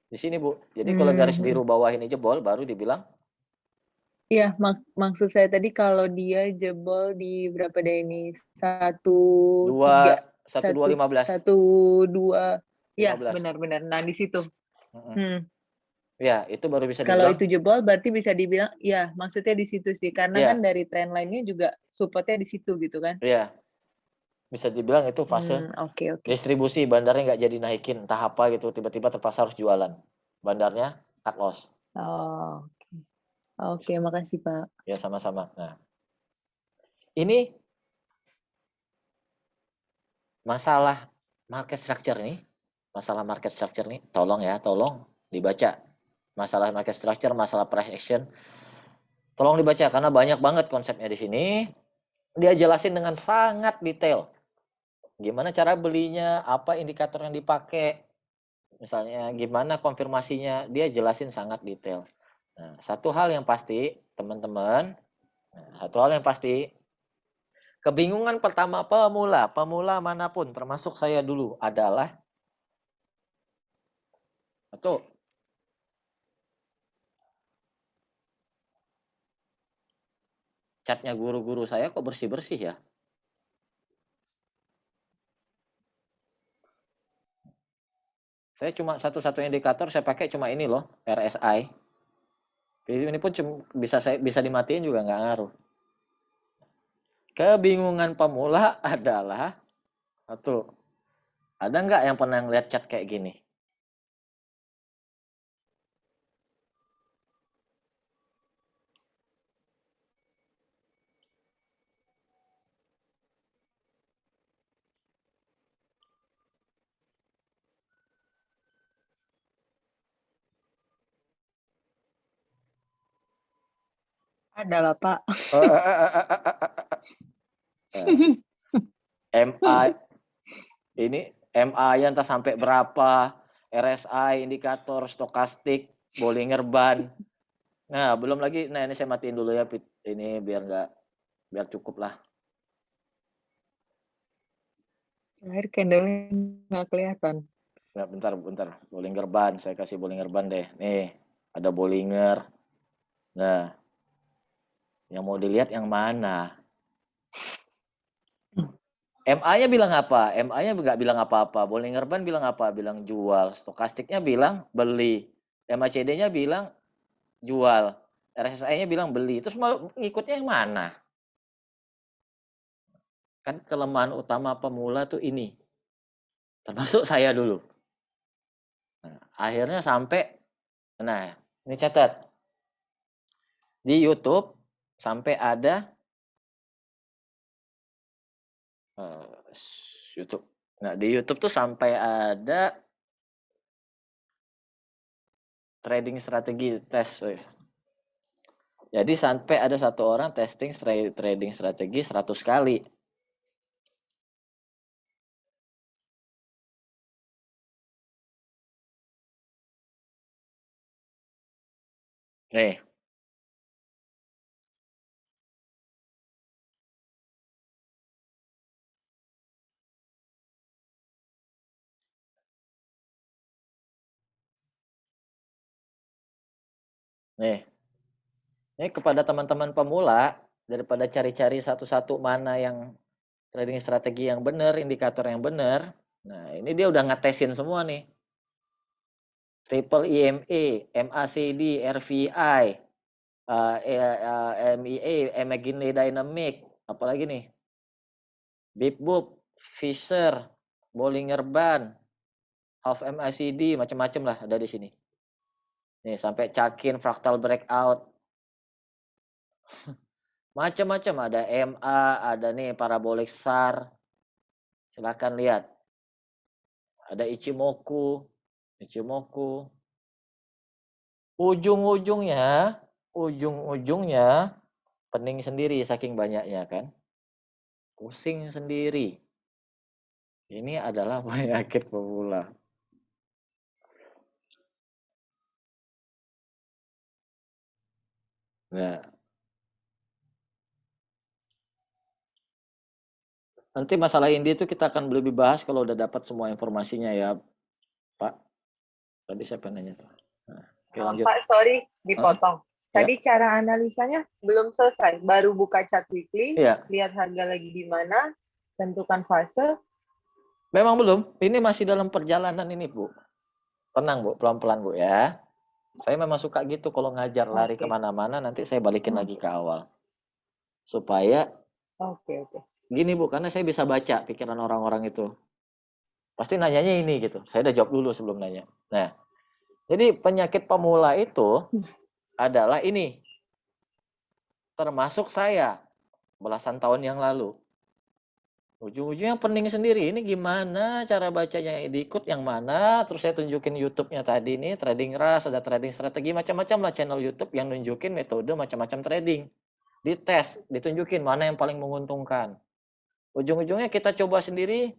Speaker 1: Di sini, Bu. Jadi kalau garis biru bawah ini jebol baru dibilang
Speaker 2: Iya, maksud saya tadi kalau dia jebol di berapa deh ini?
Speaker 1: 1215.
Speaker 2: 1, 2. Ya,
Speaker 1: 15.
Speaker 2: benar. Nah, di situ.
Speaker 1: Ya, itu baru bisa
Speaker 2: Kalau
Speaker 1: dibilang.
Speaker 2: itu jebol berarti bisa dibilang, ya maksudnya di situ sih. Karena
Speaker 1: Iya.
Speaker 2: kan dari trend line-nya juga supportnya di situ gitu kan.
Speaker 1: Iya. Bisa dibilang itu fase
Speaker 2: Oke.
Speaker 1: distribusi. Bandarnya nggak jadi naikin, entah apa gitu. Tiba-tiba terpaksa harus jualan. Bandarnya cut loss.
Speaker 2: Oh, oke, makasih Pak.
Speaker 1: Ya, sama-sama. Nah, ini masalah market structure nih, tolong dibaca. Masalah market structure, masalah price action, tolong dibaca karena banyak banget konsepnya di sini. Dia jelasin dengan sangat detail. Gimana cara belinya, apa indikator yang dipakai, misalnya gimana konfirmasinya, dia jelasin sangat detail. Nah, satu hal yang pasti, teman-teman, kebingungan pertama pemula manapun, termasuk saya dulu, adalah catnya guru-guru saya kok bersih-bersih ya? Saya cuma satu-satunya indikator saya pakai cuma ini loh, RSI. Jadi ini pun bisa dimatiin juga nggak ngaruh. Kebingungan pemula adalah ada nggak yang pernah ngeliat chat kayak gini?
Speaker 2: Ada lah Pak.
Speaker 1: MA yang entah sampai berapa, RSI, indikator, stokastik, Bollinger Band. Nah, belum lagi, nah ini saya matiin dulu ya, ini biar cukup lah.
Speaker 2: Air candle-nya nggak kelihatan.
Speaker 1: Nah, bentar. Bollinger Band, saya kasih Bollinger Band deh. Nih, ada Bollinger. Nah, yang mau dilihat yang mana? MA-nya bilang apa? MA-nya nggak bilang apa-apa. Bollinger Band bilang apa? Bilang jual. Stokastiknya bilang beli. MACD-nya bilang jual. RSI-nya bilang beli. Terus mau ngikutnya yang mana? Kan kelemahan utama pemula tuh ini. Termasuk saya dulu. Nah, akhirnya sampai, nah ini catat. Di YouTube sampai ada YouTube. Nah, di YouTube tuh sampai ada trading strategi tes. Jadi sampai ada satu orang testing trading strategi 100 kali. Nih. Nih. Ini kepada teman-teman pemula, daripada cari-cari satu-satu mana yang trading strategi yang benar, indikator yang benar. Nah, ini dia udah ngetesin semua nih. Triple EMA, MACD, RVI, MEA, McKinley Dynamic, apalagi nih? Bip Boop, Fisher, Bollinger Band, Half MACD, macam-macam lah ada di sini. Nih, sampai Cakin, Fractal Breakout. Macam-macam, ada MA, ada nih Parabolic SAR. Silakan lihat. Ada Ichimoku. Ujung-ujungnya pening sendiri saking banyaknya kan. Pusing sendiri. Ini adalah penyakit pemula. Nah, nanti masalah ini itu kita akan lebih bahas kalau udah dapat semua informasinya ya, Pak. Tadi siapa nanya tuh? Nah, oke, lanjut.
Speaker 2: Pak, sorry dipotong.
Speaker 1: Ya.
Speaker 2: Tadi cara analisanya belum selesai. Baru buka chart weekly,
Speaker 1: Iya.
Speaker 2: lihat harga lagi di mana, tentukan fase.
Speaker 1: Memang belum. Ini masih dalam perjalanan ini, Bu. Tenang, Bu. Pelan-pelan, Bu ya. Saya memang suka gitu kalau ngajar lari
Speaker 2: Oke.
Speaker 1: kemana-mana, nanti saya balikin lagi ke awal. Supaya
Speaker 2: Oke.
Speaker 1: gini, Bu, karena saya bisa baca pikiran orang-orang itu. Pasti nanyanya ini gitu. Saya udah jawab dulu sebelum nanya. Nah, jadi penyakit pemula itu adalah ini. Termasuk saya belasan tahun yang lalu. Ujung-ujungnya pening sendiri. Ini gimana cara bacanya, diikut yang mana? Terus saya tunjukin YouTube-nya tadi nih, Trading Rush, ada trading strategi, macam-macam lah channel YouTube yang nunjukin metode macam-macam trading. Dites, ditunjukin mana yang paling menguntungkan. Ujung-ujungnya kita coba sendiri,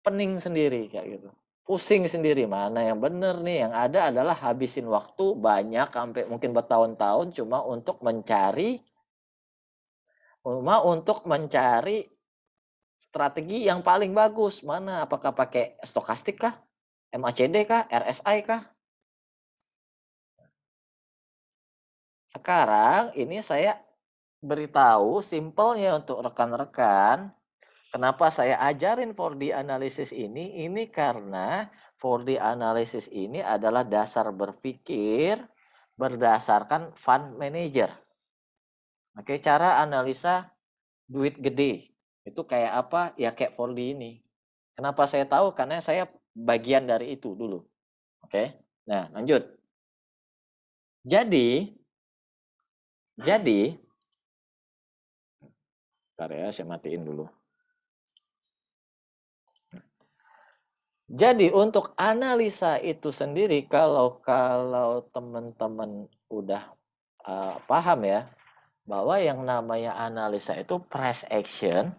Speaker 1: pening sendiri kayak gitu. Pusing sendiri, mana yang benar nih. Yang ada adalah habisin waktu banyak, sampai mungkin bertahun-tahun cuma untuk mencari strategi yang paling bagus. Mana? Apakah pakai stokastik kah? MACD kah? RSI kah? Sekarang ini saya beritahu simpelnya untuk rekan-rekan. Kenapa saya ajarin 4D analysis ini? Ini karena 4D analysis ini adalah dasar berpikir berdasarkan fund manager. Oke, cara analisa duit gede. Itu kayak apa? Ya kayak 4D ini. Kenapa saya tahu? Karena saya bagian dari itu dulu. Oke. Nah, lanjut. Jadi bentar ya, saya matiin dulu. Jadi untuk analisa itu sendiri, kalau teman-teman udah paham ya, bahwa yang namanya analisa itu price action,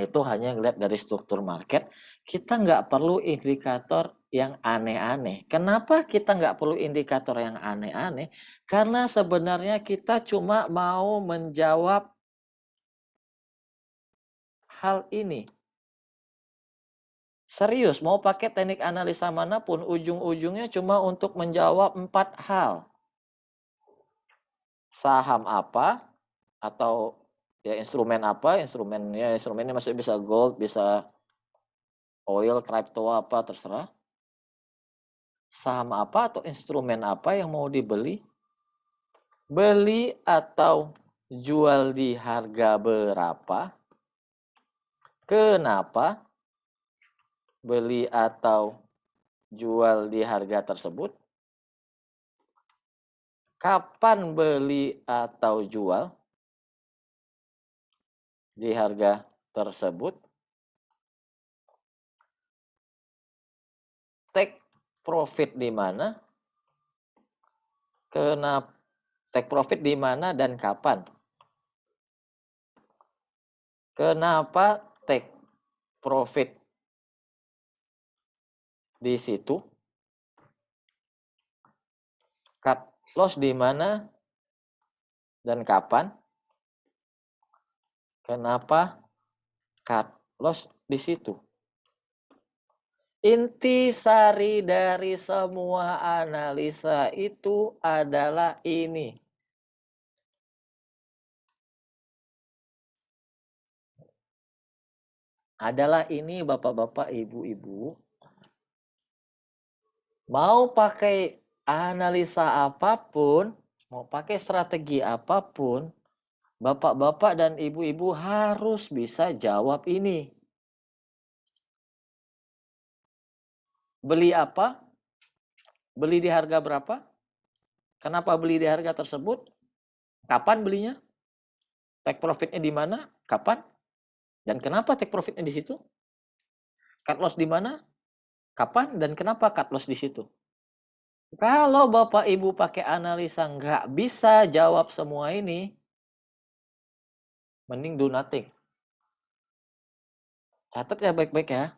Speaker 1: itu hanya ngeliat dari struktur market. Kita nggak perlu indikator yang aneh-aneh. Kenapa kita nggak perlu indikator yang aneh-aneh? Karena sebenarnya kita cuma mau menjawab hal ini. Serius, mau pakai teknik analisa manapun, ujung-ujungnya cuma untuk menjawab 4 hal. Saham apa, atau ya instrumen apa, instrumennya maksudnya bisa gold, bisa oil, crypto apa, terserah. Saham apa atau instrumen apa yang mau dibeli? Beli atau jual di harga berapa? Kenapa? Beli atau jual di harga tersebut? Kapan beli atau jual di harga tersebut? Take profit di mana? Kenapa take profit di mana dan kapan? Kenapa take profit di situ? Cut loss di mana dan kapan? Kenapa cut loss di situ? Intisari dari semua analisa itu adalah ini. Adalah ini Bapak-bapak, Ibu-ibu. Mau pakai analisa apapun, mau pakai strategi apapun, Bapak-bapak dan Ibu-ibu harus bisa jawab ini. Beli apa? Beli di harga berapa? Kenapa beli di harga tersebut? Kapan belinya? Take profitnya di mana? Kapan? Dan kenapa take profitnya di situ? Cut loss di mana? Kapan dan kenapa cut loss di situ? Kalau Bapak Ibu pakai analisa nggak bisa jawab semua ini, mending do nothing. Catat ya baik-baik ya.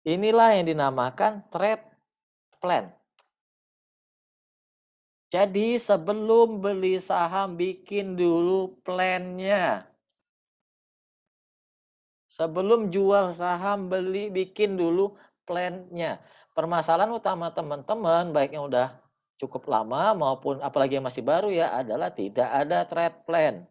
Speaker 1: Inilah yang dinamakan trade plan. Jadi sebelum beli saham bikin dulu plannya. Sebelum jual saham bikin dulu plannya. Permasalahan utama teman-teman baik yang udah cukup lama maupun apalagi yang masih baru ya adalah tidak ada trade plan.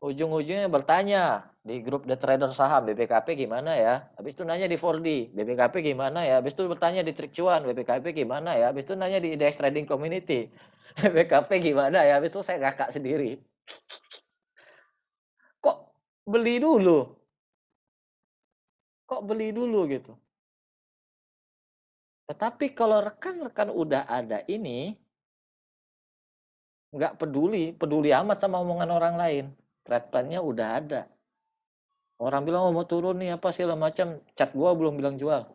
Speaker 1: Ujung-ujungnya bertanya di grup The Trader Saham, BBKP gimana ya? Habis itu nanya di 4D, BBKP gimana ya? Habis itu bertanya di Trik Cuan, BBKP gimana ya? Habis itu nanya di Index Trading Community, BBKP gimana ya? Habis itu saya ngakak sendiri. Kok beli dulu? Kok beli dulu gitu? Tetapi kalau rekan-rekan udah ada ini, nggak peduli amat sama omongan orang lain. Trade plan-nya udah ada. Orang bilang mau turun nih apa segala macam, chat gua belum bilang jual.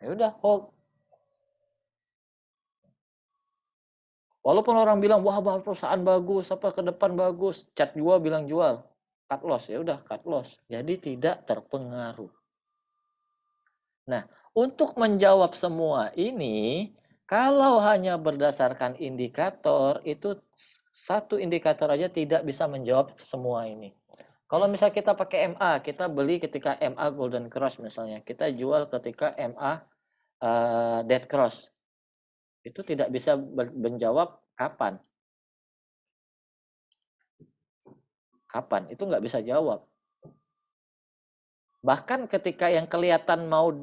Speaker 1: Ya udah hold. Walaupun orang bilang wah perusahaan bagus, apa ke depan bagus, chat gua bilang jual, cut loss, ya udah cut loss. Jadi tidak terpengaruh. Nah, untuk menjawab semua ini, kalau hanya berdasarkan indikator, itu satu indikator aja tidak bisa menjawab semua ini. Kalau misalnya kita pakai MA, kita beli ketika MA Golden Cross misalnya, kita jual ketika MA Dead Cross. Itu tidak bisa menjawab kapan. Kapan? Itu nggak bisa jawab. Bahkan ketika yang kelihatan mau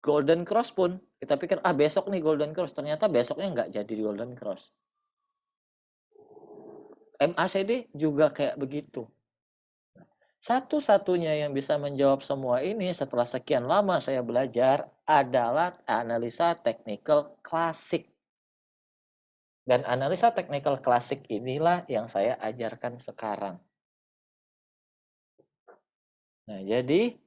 Speaker 1: Golden Cross pun, kita pikir, besok nih Golden Cross. Ternyata besoknya nggak jadi Golden Cross. MACD juga kayak begitu. Satu-satunya yang bisa menjawab semua ini setelah sekian lama saya belajar adalah analisa technical klasik. Dan analisa technical klasik inilah yang saya ajarkan sekarang. Nah, jadi,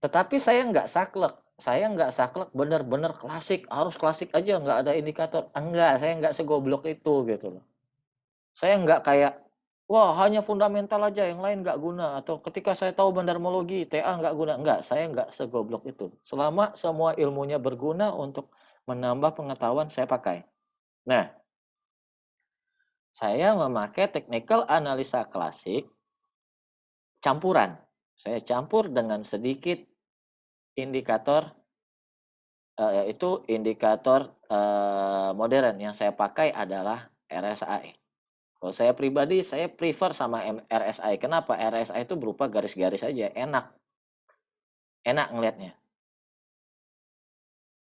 Speaker 1: tetapi saya nggak saklek. Saya nggak saklek benar-benar klasik. Harus klasik aja, nggak ada indikator. Enggak, saya nggak segoblok itu gitu loh. Saya nggak kayak, wah hanya fundamental aja, yang lain nggak guna. Atau ketika saya tahu bandarmologi, TA nggak guna. Enggak, saya nggak segoblok itu. Selama semua ilmunya berguna untuk menambah pengetahuan, saya pakai. Nah, saya memakai technical analisa klasik campuran. Saya campur dengan sedikit indikator, yaitu indikator modern. Yang saya pakai adalah RSI. Kalau saya pribadi, saya prefer sama RSI. Kenapa? RSI itu berupa garis-garis aja, enak ngelihatnya.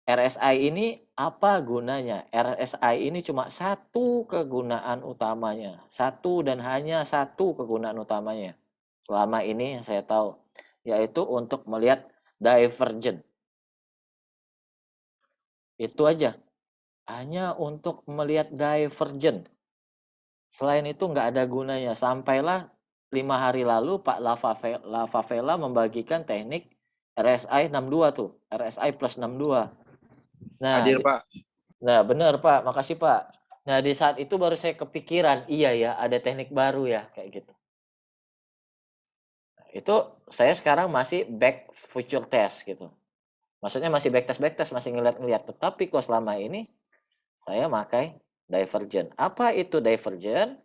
Speaker 1: RSI ini apa gunanya? RSI ini cuma satu kegunaan utamanya. Satu dan hanya satu kegunaan utamanya. Selama ini yang saya tahu. Yaitu untuk melihat divergent. Itu aja. Hanya untuk melihat divergent. Selain itu nggak ada gunanya. Sampailah 5 hari lalu Pak Lavavella membagikan teknik RSI 62 tuh. RSI plus 62. Nah,
Speaker 5: Hadir, Pak.
Speaker 1: Nah, benar Pak. Makasih Pak. Nah, di saat itu baru saya kepikiran, iya ya, ada teknik baru ya, kayak gitu. Nah, itu saya sekarang masih back future test gitu. Maksudnya masih backtest, masih ngeliat-ngeliat. Tetapi kok selama ini saya pakai divergent. Apa itu divergent?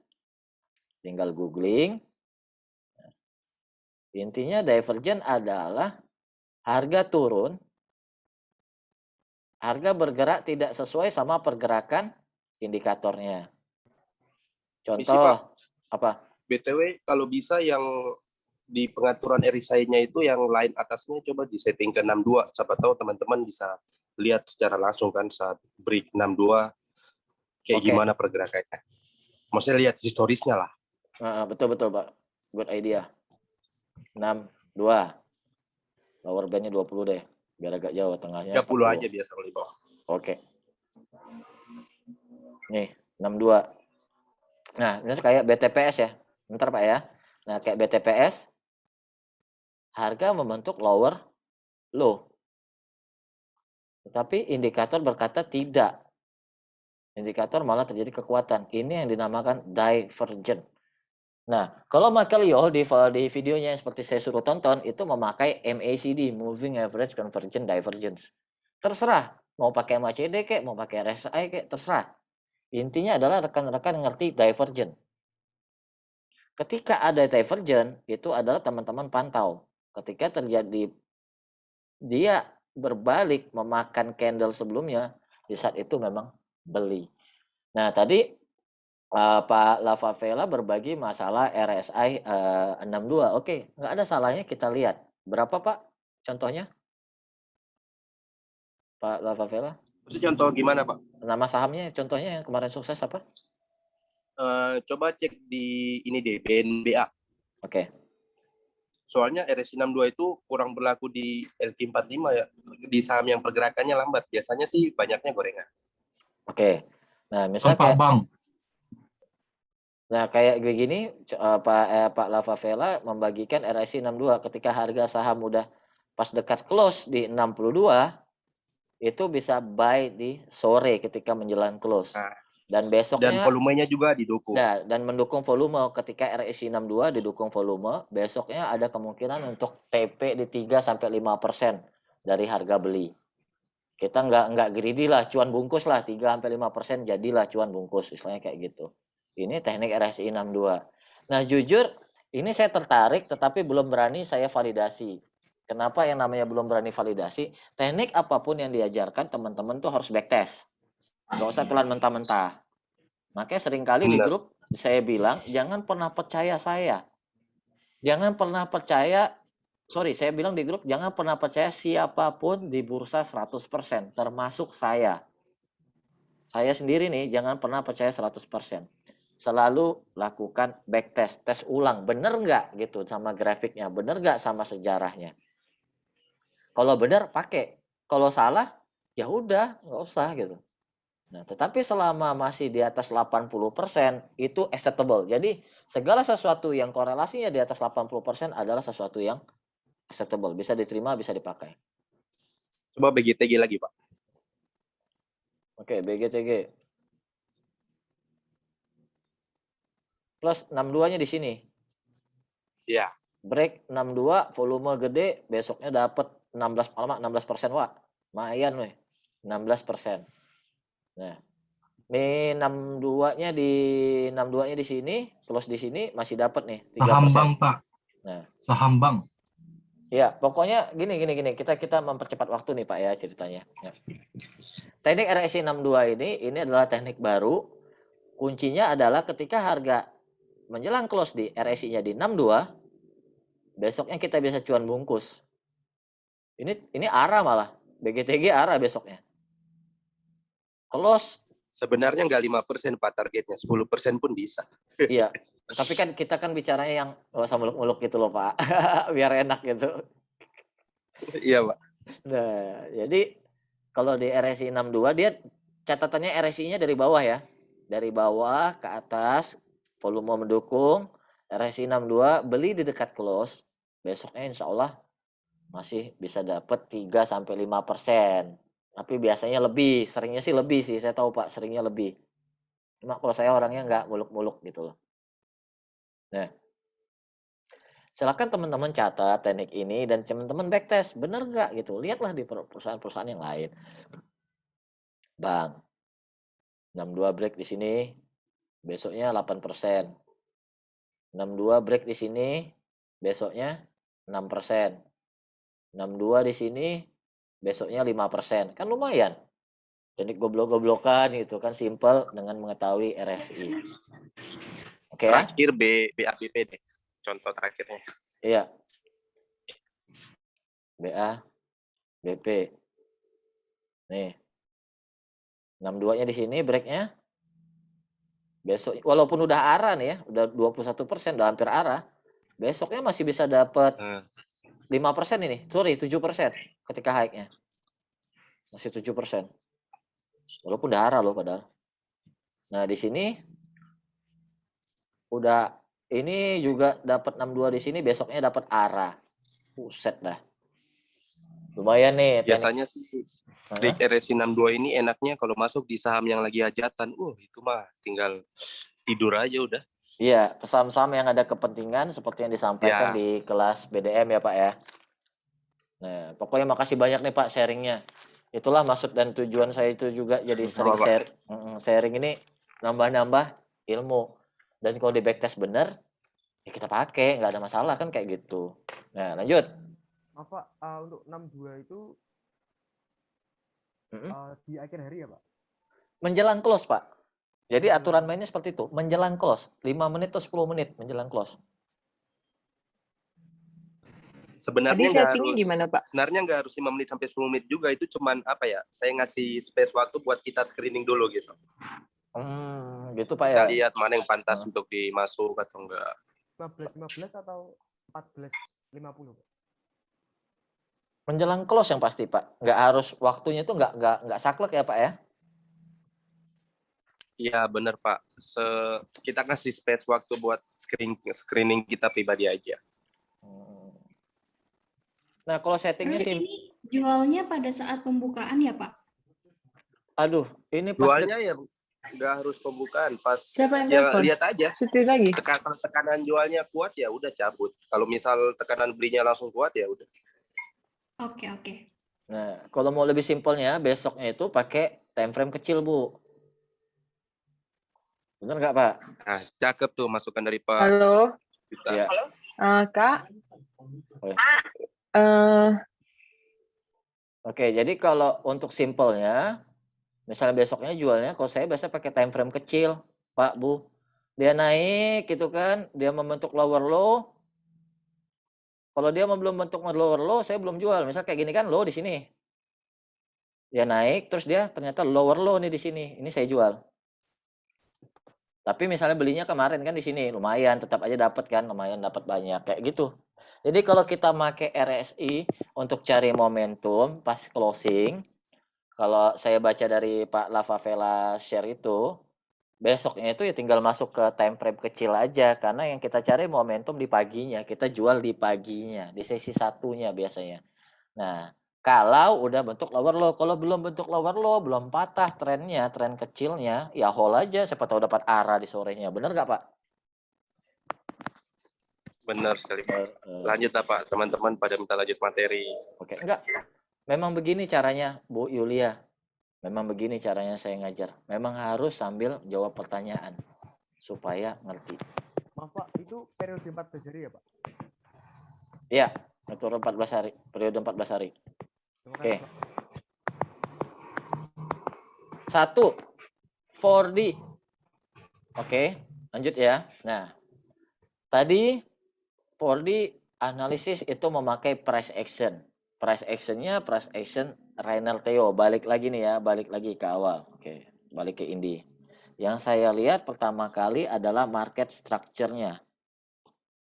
Speaker 1: Tinggal googling. Intinya divergent adalah harga turun, harga bergerak tidak sesuai sama pergerakan indikatornya.
Speaker 5: Misi, Pak.
Speaker 1: Contoh, apa?
Speaker 5: BTW kalau bisa yang di pengaturan RSI-nya itu yang line atasnya coba disetting ke 62. Siapa tahu teman-teman bisa lihat secara langsung kan saat break 62 kayak
Speaker 1: Oke.
Speaker 5: gimana pergerakannya. Maksudnya lihat historisnya lah.
Speaker 1: Betul, Pak. Good idea. 62. Lower bandnya 20 deh. Biar agak jauh, tengahnya
Speaker 5: 30
Speaker 1: 40.
Speaker 5: aja biasa kalau di bawah.
Speaker 1: Oke. Nih, 62. Nah, ini kayak BTPS ya. Bentar Pak ya. Nah, kayak BTPS, harga membentuk lower low. Tetapi indikator berkata tidak. Indikator malah terjadi kekuatan. Ini yang dinamakan divergent. Nah, kalau Makelio di videonya yang seperti saya suruh tonton, itu memakai MACD, Moving Average Convergence Divergence. Terserah, mau pakai MACD kek, mau pakai RSI kek, terserah. Intinya adalah rekan-rekan ngerti divergent. Ketika ada divergent, itu adalah teman-teman pantau. Ketika terjadi dia berbalik memakan candle sebelumnya, di saat itu memang beli. Nah, tadi Pak Lavavela berbagi masalah RSI 62. Oke, nggak ada salahnya kita lihat. Berapa Pak contohnya? Pak Lavavela?
Speaker 5: Maksudnya contoh gimana, Pak?
Speaker 1: Nama sahamnya contohnya yang kemarin sukses apa?
Speaker 5: Coba cek di ini deh, BNBA.
Speaker 1: Oke.
Speaker 5: Soalnya RSI 62 itu kurang berlaku di LQ45 ya. Di saham yang pergerakannya lambat. Biasanya sih banyaknya gorengan.
Speaker 1: Oke. Nah, misalnya kayak
Speaker 8: Bang.
Speaker 1: Nah, kayak begini, Pak Lavavela membagikan RSI 62 ketika harga saham udah pas dekat close di 62, itu bisa buy di sore ketika menjelang close.
Speaker 5: Nah,
Speaker 1: Dan
Speaker 5: dan
Speaker 1: besoknya
Speaker 5: volumenya juga didukung.
Speaker 1: dan mendukung volume. Ketika RSI 62 didukung volume, besoknya ada kemungkinan untuk TP di 3 sampai 5% dari harga beli. Kita nggak greedy lah, cuan bungkus lah 3 sampai 5% jadilah cuan bungkus, istilahnya kayak gitu. Ini teknik RSI 62. Nah, jujur ini saya tertarik tetapi belum berani saya validasi. Kenapa yang namanya belum berani validasi? Teknik apapun yang diajarkan teman-teman tuh harus backtest. Nggak usah telan mentah-mentah. Makanya seringkali di grup saya bilang, jangan pernah percaya saya. Jangan pernah percaya, saya bilang di grup, jangan pernah percaya siapapun di bursa 100%, termasuk saya. Saya sendiri nih, jangan pernah percaya 100%. Selalu lakukan backtest, tes ulang. Bener nggak gitu sama grafiknya? Bener nggak sama sejarahnya? Kalau bener, pakai. Kalau salah, ya udah, nggak usah gitu. Nah, tetapi selama masih di atas 80%, itu acceptable. Jadi, segala sesuatu yang korelasinya di atas 80% adalah sesuatu yang acceptable. Bisa diterima, bisa dipakai.
Speaker 5: Coba BGTG lagi, Pak.
Speaker 1: Oke, BGTG. Plus 62-nya di sini.
Speaker 5: Iya.
Speaker 1: Break 62, volume gede, besoknya dapat 16%, Wak. Lumayan, weh. 16%. Nah, ini 62-nya di sini, terus di sini masih dapat nih 3%.
Speaker 8: Saham bank, Pak.
Speaker 1: Nah,
Speaker 8: Saham bank.
Speaker 1: ya, pokoknya gini. Kita mempercepat waktu nih, Pak ya, ceritanya. Ya. Teknik RSI 62 ini adalah teknik baru. Kuncinya adalah ketika harga menjelang close di RSI-nya di 62, besoknya kita bisa cuan bungkus. Ini arah malah. BGTG arah besoknya. Close.
Speaker 5: Sebenarnya nggak 5% Pak targetnya, 10% pun bisa.
Speaker 1: Iya. Tapi kan kita kan bicaranya yang muluk-muluk gitu loh, Pak. Biar enak gitu.
Speaker 5: Iya, Pak.
Speaker 1: Nah, jadi kalau di RSI 62 dia catatannya RSI-nya dari bawah ya. Dari bawah ke atas, volume mendukung, RSI 62 beli di dekat close, besoknya insya Allah masih bisa dapat 3 sampai 5%. Tapi biasanya lebih, seringnya sih lebih sih, saya tahu Pak, seringnya lebih. Cuma kalau saya orangnya nggak muluk-muluk gitu loh. Nah, Silakan teman-teman catat teknik ini dan teman-teman backtest, bener nggak gitu. Lihatlah di perusahaan-perusahaan yang lain. Bang, 62 break di sini, besoknya 8%. 62 break di sini, besoknya 6%. 62 di sini, besoknya 5%. Kan lumayan. Teknik goblok-goblokan gitu kan, simple dengan mengetahui RSI. Oke ya?
Speaker 5: Terakhir BABP deh. Contoh terakhirnya.
Speaker 1: Iya. BA, BP. Nih. 62-nya di sini breaknya. Besok walaupun udah arah nih ya, udah 21%, udah hampir arah. Besoknya masih bisa dapat 5% ini. Sorry, 7% ketika high-nya. Masih 7%. Walaupun udah arah loh padahal. Nah, di sini udah ini juga dapat 62 di sini, besoknya dapat arah. Buset dah. Lumayan nih teknik.
Speaker 5: Biasanya sih break RSI 62 ini enaknya kalau masuk di saham yang lagi hajatan. Itu mah tinggal tidur aja udah.
Speaker 1: Iya, saham-saham yang ada kepentingan seperti yang disampaikan
Speaker 5: Ya.
Speaker 1: di kelas BDM ya Pak ya. Nah, pokoknya makasih banyak nih Pak sharingnya. Itulah maksud dan tujuan saya itu juga jadi sering
Speaker 5: Sama-sama, Pak.
Speaker 1: sharing ini, nambah-nambah ilmu. Dan kalau di backtest bener, ya kita pakai, nggak ada masalah kan kayak gitu. Nah, lanjut.
Speaker 8: Maaf Pak, untuk 62 itu di akhir hari ya Pak?
Speaker 1: Menjelang close Pak. Jadi aturan mainnya seperti itu, menjelang close. 5 menit atau 10 menit menjelang close.
Speaker 5: Sebenarnya
Speaker 2: Tadi settingnya gimana Pak?
Speaker 5: Sebenarnya nggak harus 5 menit sampai 10 menit juga, itu cuman apa ya? Saya ngasih space waktu buat kita screening dulu gitu.
Speaker 1: Gitu Pak
Speaker 5: Kita
Speaker 1: ya.
Speaker 5: lihat mana yang pantas untuk dimasuk atau enggak.
Speaker 8: 15 atau 14.50 Pak?
Speaker 1: Menjelang close yang pasti Pak. Nggak harus waktunya itu nggak saklek ya Pak ya.
Speaker 5: Iya benar Pak. Kita kasih space waktu buat screening kita pribadi aja.
Speaker 1: Nah kalau settingnya
Speaker 9: Terus
Speaker 1: sih,
Speaker 9: ini jualnya pada saat pembukaan ya Pak?
Speaker 1: aduh, ini pas
Speaker 5: Jualnya ya nggak harus pembukaan, pas
Speaker 2: Siapa yang
Speaker 5: ya
Speaker 2: telepon?
Speaker 5: lihat aja.
Speaker 2: Setir lagi?
Speaker 5: Kalau tekanan jualnya kuat ya udah cabut. Kalau misal tekanan belinya langsung kuat ya udah.
Speaker 9: Oke.
Speaker 1: Nah, kalau mau lebih simpelnya, besoknya itu pakai time frame kecil, Bu. Bener nggak, Pak?
Speaker 5: Nah, cakep tuh masukan dari Pak.
Speaker 2: Halo?
Speaker 5: Kita.
Speaker 1: Ya.
Speaker 2: Kak?
Speaker 1: Oke, jadi kalau untuk simpelnya, misalnya besoknya jualnya, kalau saya biasa pakai time frame kecil, Pak, Bu. Dia naik gitu kan, dia membentuk lower low. Kalau dia belum bentuk lower low, saya belum jual. Misal kayak gini kan low di sini. Dia naik, terus dia ternyata lower low nih di sini. Ini saya jual. Tapi misalnya belinya kemarin kan di sini, lumayan, tetap aja dapat kan, lumayan dapat banyak kayak gitu. Jadi kalau kita pakai RSI untuk cari momentum pas closing, kalau saya baca dari Pak Lavavela share itu, besoknya itu ya tinggal masuk ke time frame kecil aja, karena yang kita cari momentum di paginya, kita jual di paginya, di sesi satunya biasanya. Nah, kalau udah bentuk lower low, kalau belum bentuk lower low, belum patah trennya, tren kecilnya, ya hold aja, siapa tahu dapat arah di sorenya. Bener nggak Pak?
Speaker 5: Benar sekali Pak. Lanjut Pak, teman-teman pada minta lanjut materi.
Speaker 1: Oke, enggak. Memang begini caranya, Bu Yulia. Memang begini caranya saya ngajar. Memang harus sambil jawab pertanyaan supaya ngerti.
Speaker 8: Maaf Pak, itu periode 14 hari ya Pak?
Speaker 1: Iya, metode 14 hari, periode 14 hari. Oke. 1, 4D. Oke, lanjut ya. Nah, tadi 4D analisis itu memakai price action. Price actionnya price action Rainer Theo. Balik lagi nih ya, balik lagi ke awal. Oke, balik ke Indi. Yang saya lihat pertama kali adalah market structure-nya.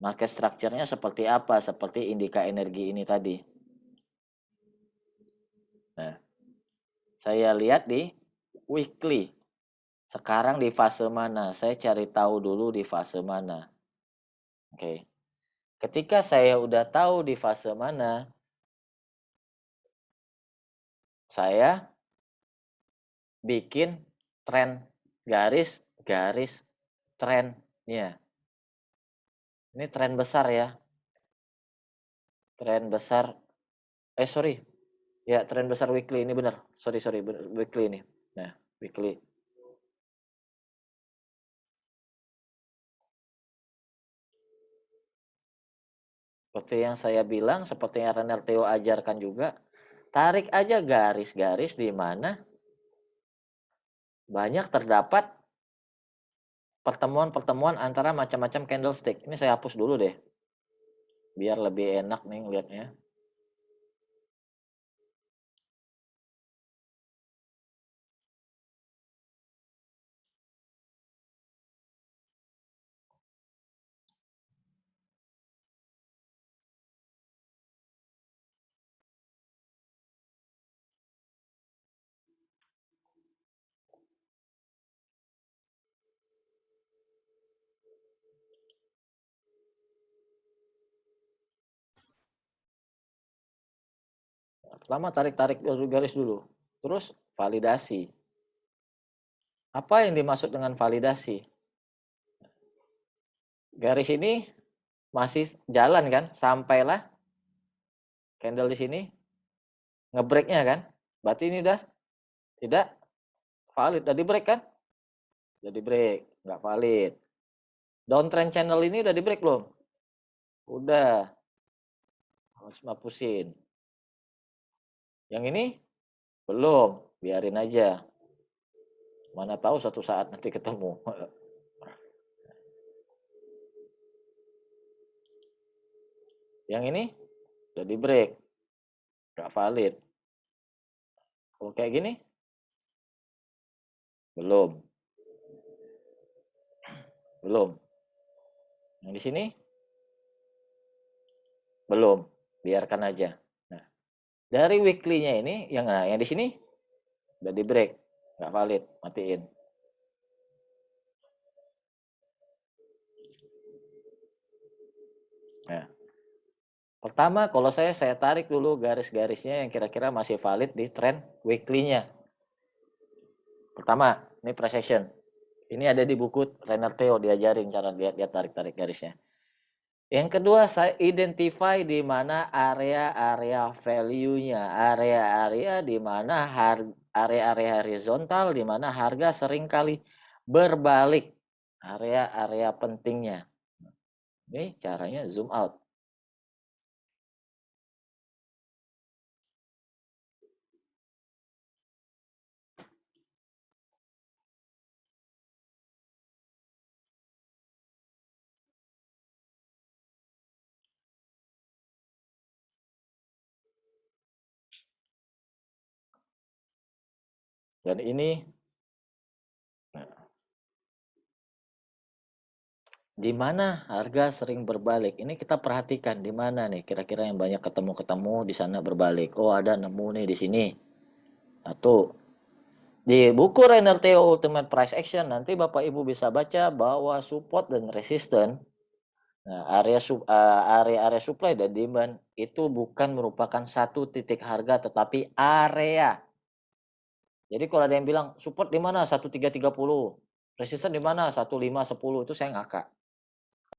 Speaker 1: Market structure-nya seperti apa? Seperti indika energi ini tadi. Nah, saya lihat di weekly. Sekarang di fase mana? Saya cari tahu dulu di fase mana. Oke. Ketika saya udah tahu di fase mana, saya bikin tren garis trennya. Ini tren besar ya. Tren besar, sorry. Ya, tren besar weekly ini benar. Sorry, weekly ini. Nah, weekly. Seperti yang saya bilang, seperti yang Renal Theo ajarkan juga, tarik aja garis-garis di mana banyak terdapat pertemuan-pertemuan antara macam-macam candlestick. Ini saya hapus dulu deh, biar lebih enak nih ngeliatnya. Pertama tarik-tarik garis dulu, terus validasi. Apa yang dimaksud dengan validasi? Garis ini masih jalan kan, sampailah candle di sini ngebreaknya kan, berarti ini udah tidak valid, udah di break kan, udah di break, nggak valid. Downtrend channel ini udah di break belum? Udah, harus hapusin. Yang ini belum, biarin aja. Mana tahu suatu saat nanti ketemu. Yang ini udah di break, nggak valid. Kalau kayak gini, belum. Yang di sini, belum. Biarkan aja. Nah, dari weekly-nya ini, yang di sini udah di break, nggak valid, matiin. Nah, pertama kalau saya tarik dulu garis-garisnya yang kira-kira masih valid di trend weekly-nya. Pertama, ini precession. Ini ada di buku Renal Theo, diajarin cara dia tarik-tarik garisnya. Yang kedua, saya identify di mana area-area value-nya, area-area di mana area-area horizontal di mana harga seringkali berbalik, area-area pentingnya. Ini caranya zoom out. Dan ini di mana harga sering berbalik. Ini kita perhatikan di mana nih kira-kira yang banyak ketemu di sana berbalik. Oh, ada nemu nih di sini. Satu. Di buku Renal Theo Ultimate Price Action nanti Bapak Ibu bisa baca bahwa support dan resistance, nah, area supply dan demand itu bukan merupakan satu titik harga tetapi area. Jadi kalau ada yang bilang support di mana 1330, resistance di mana 1510, itu saya ngakak.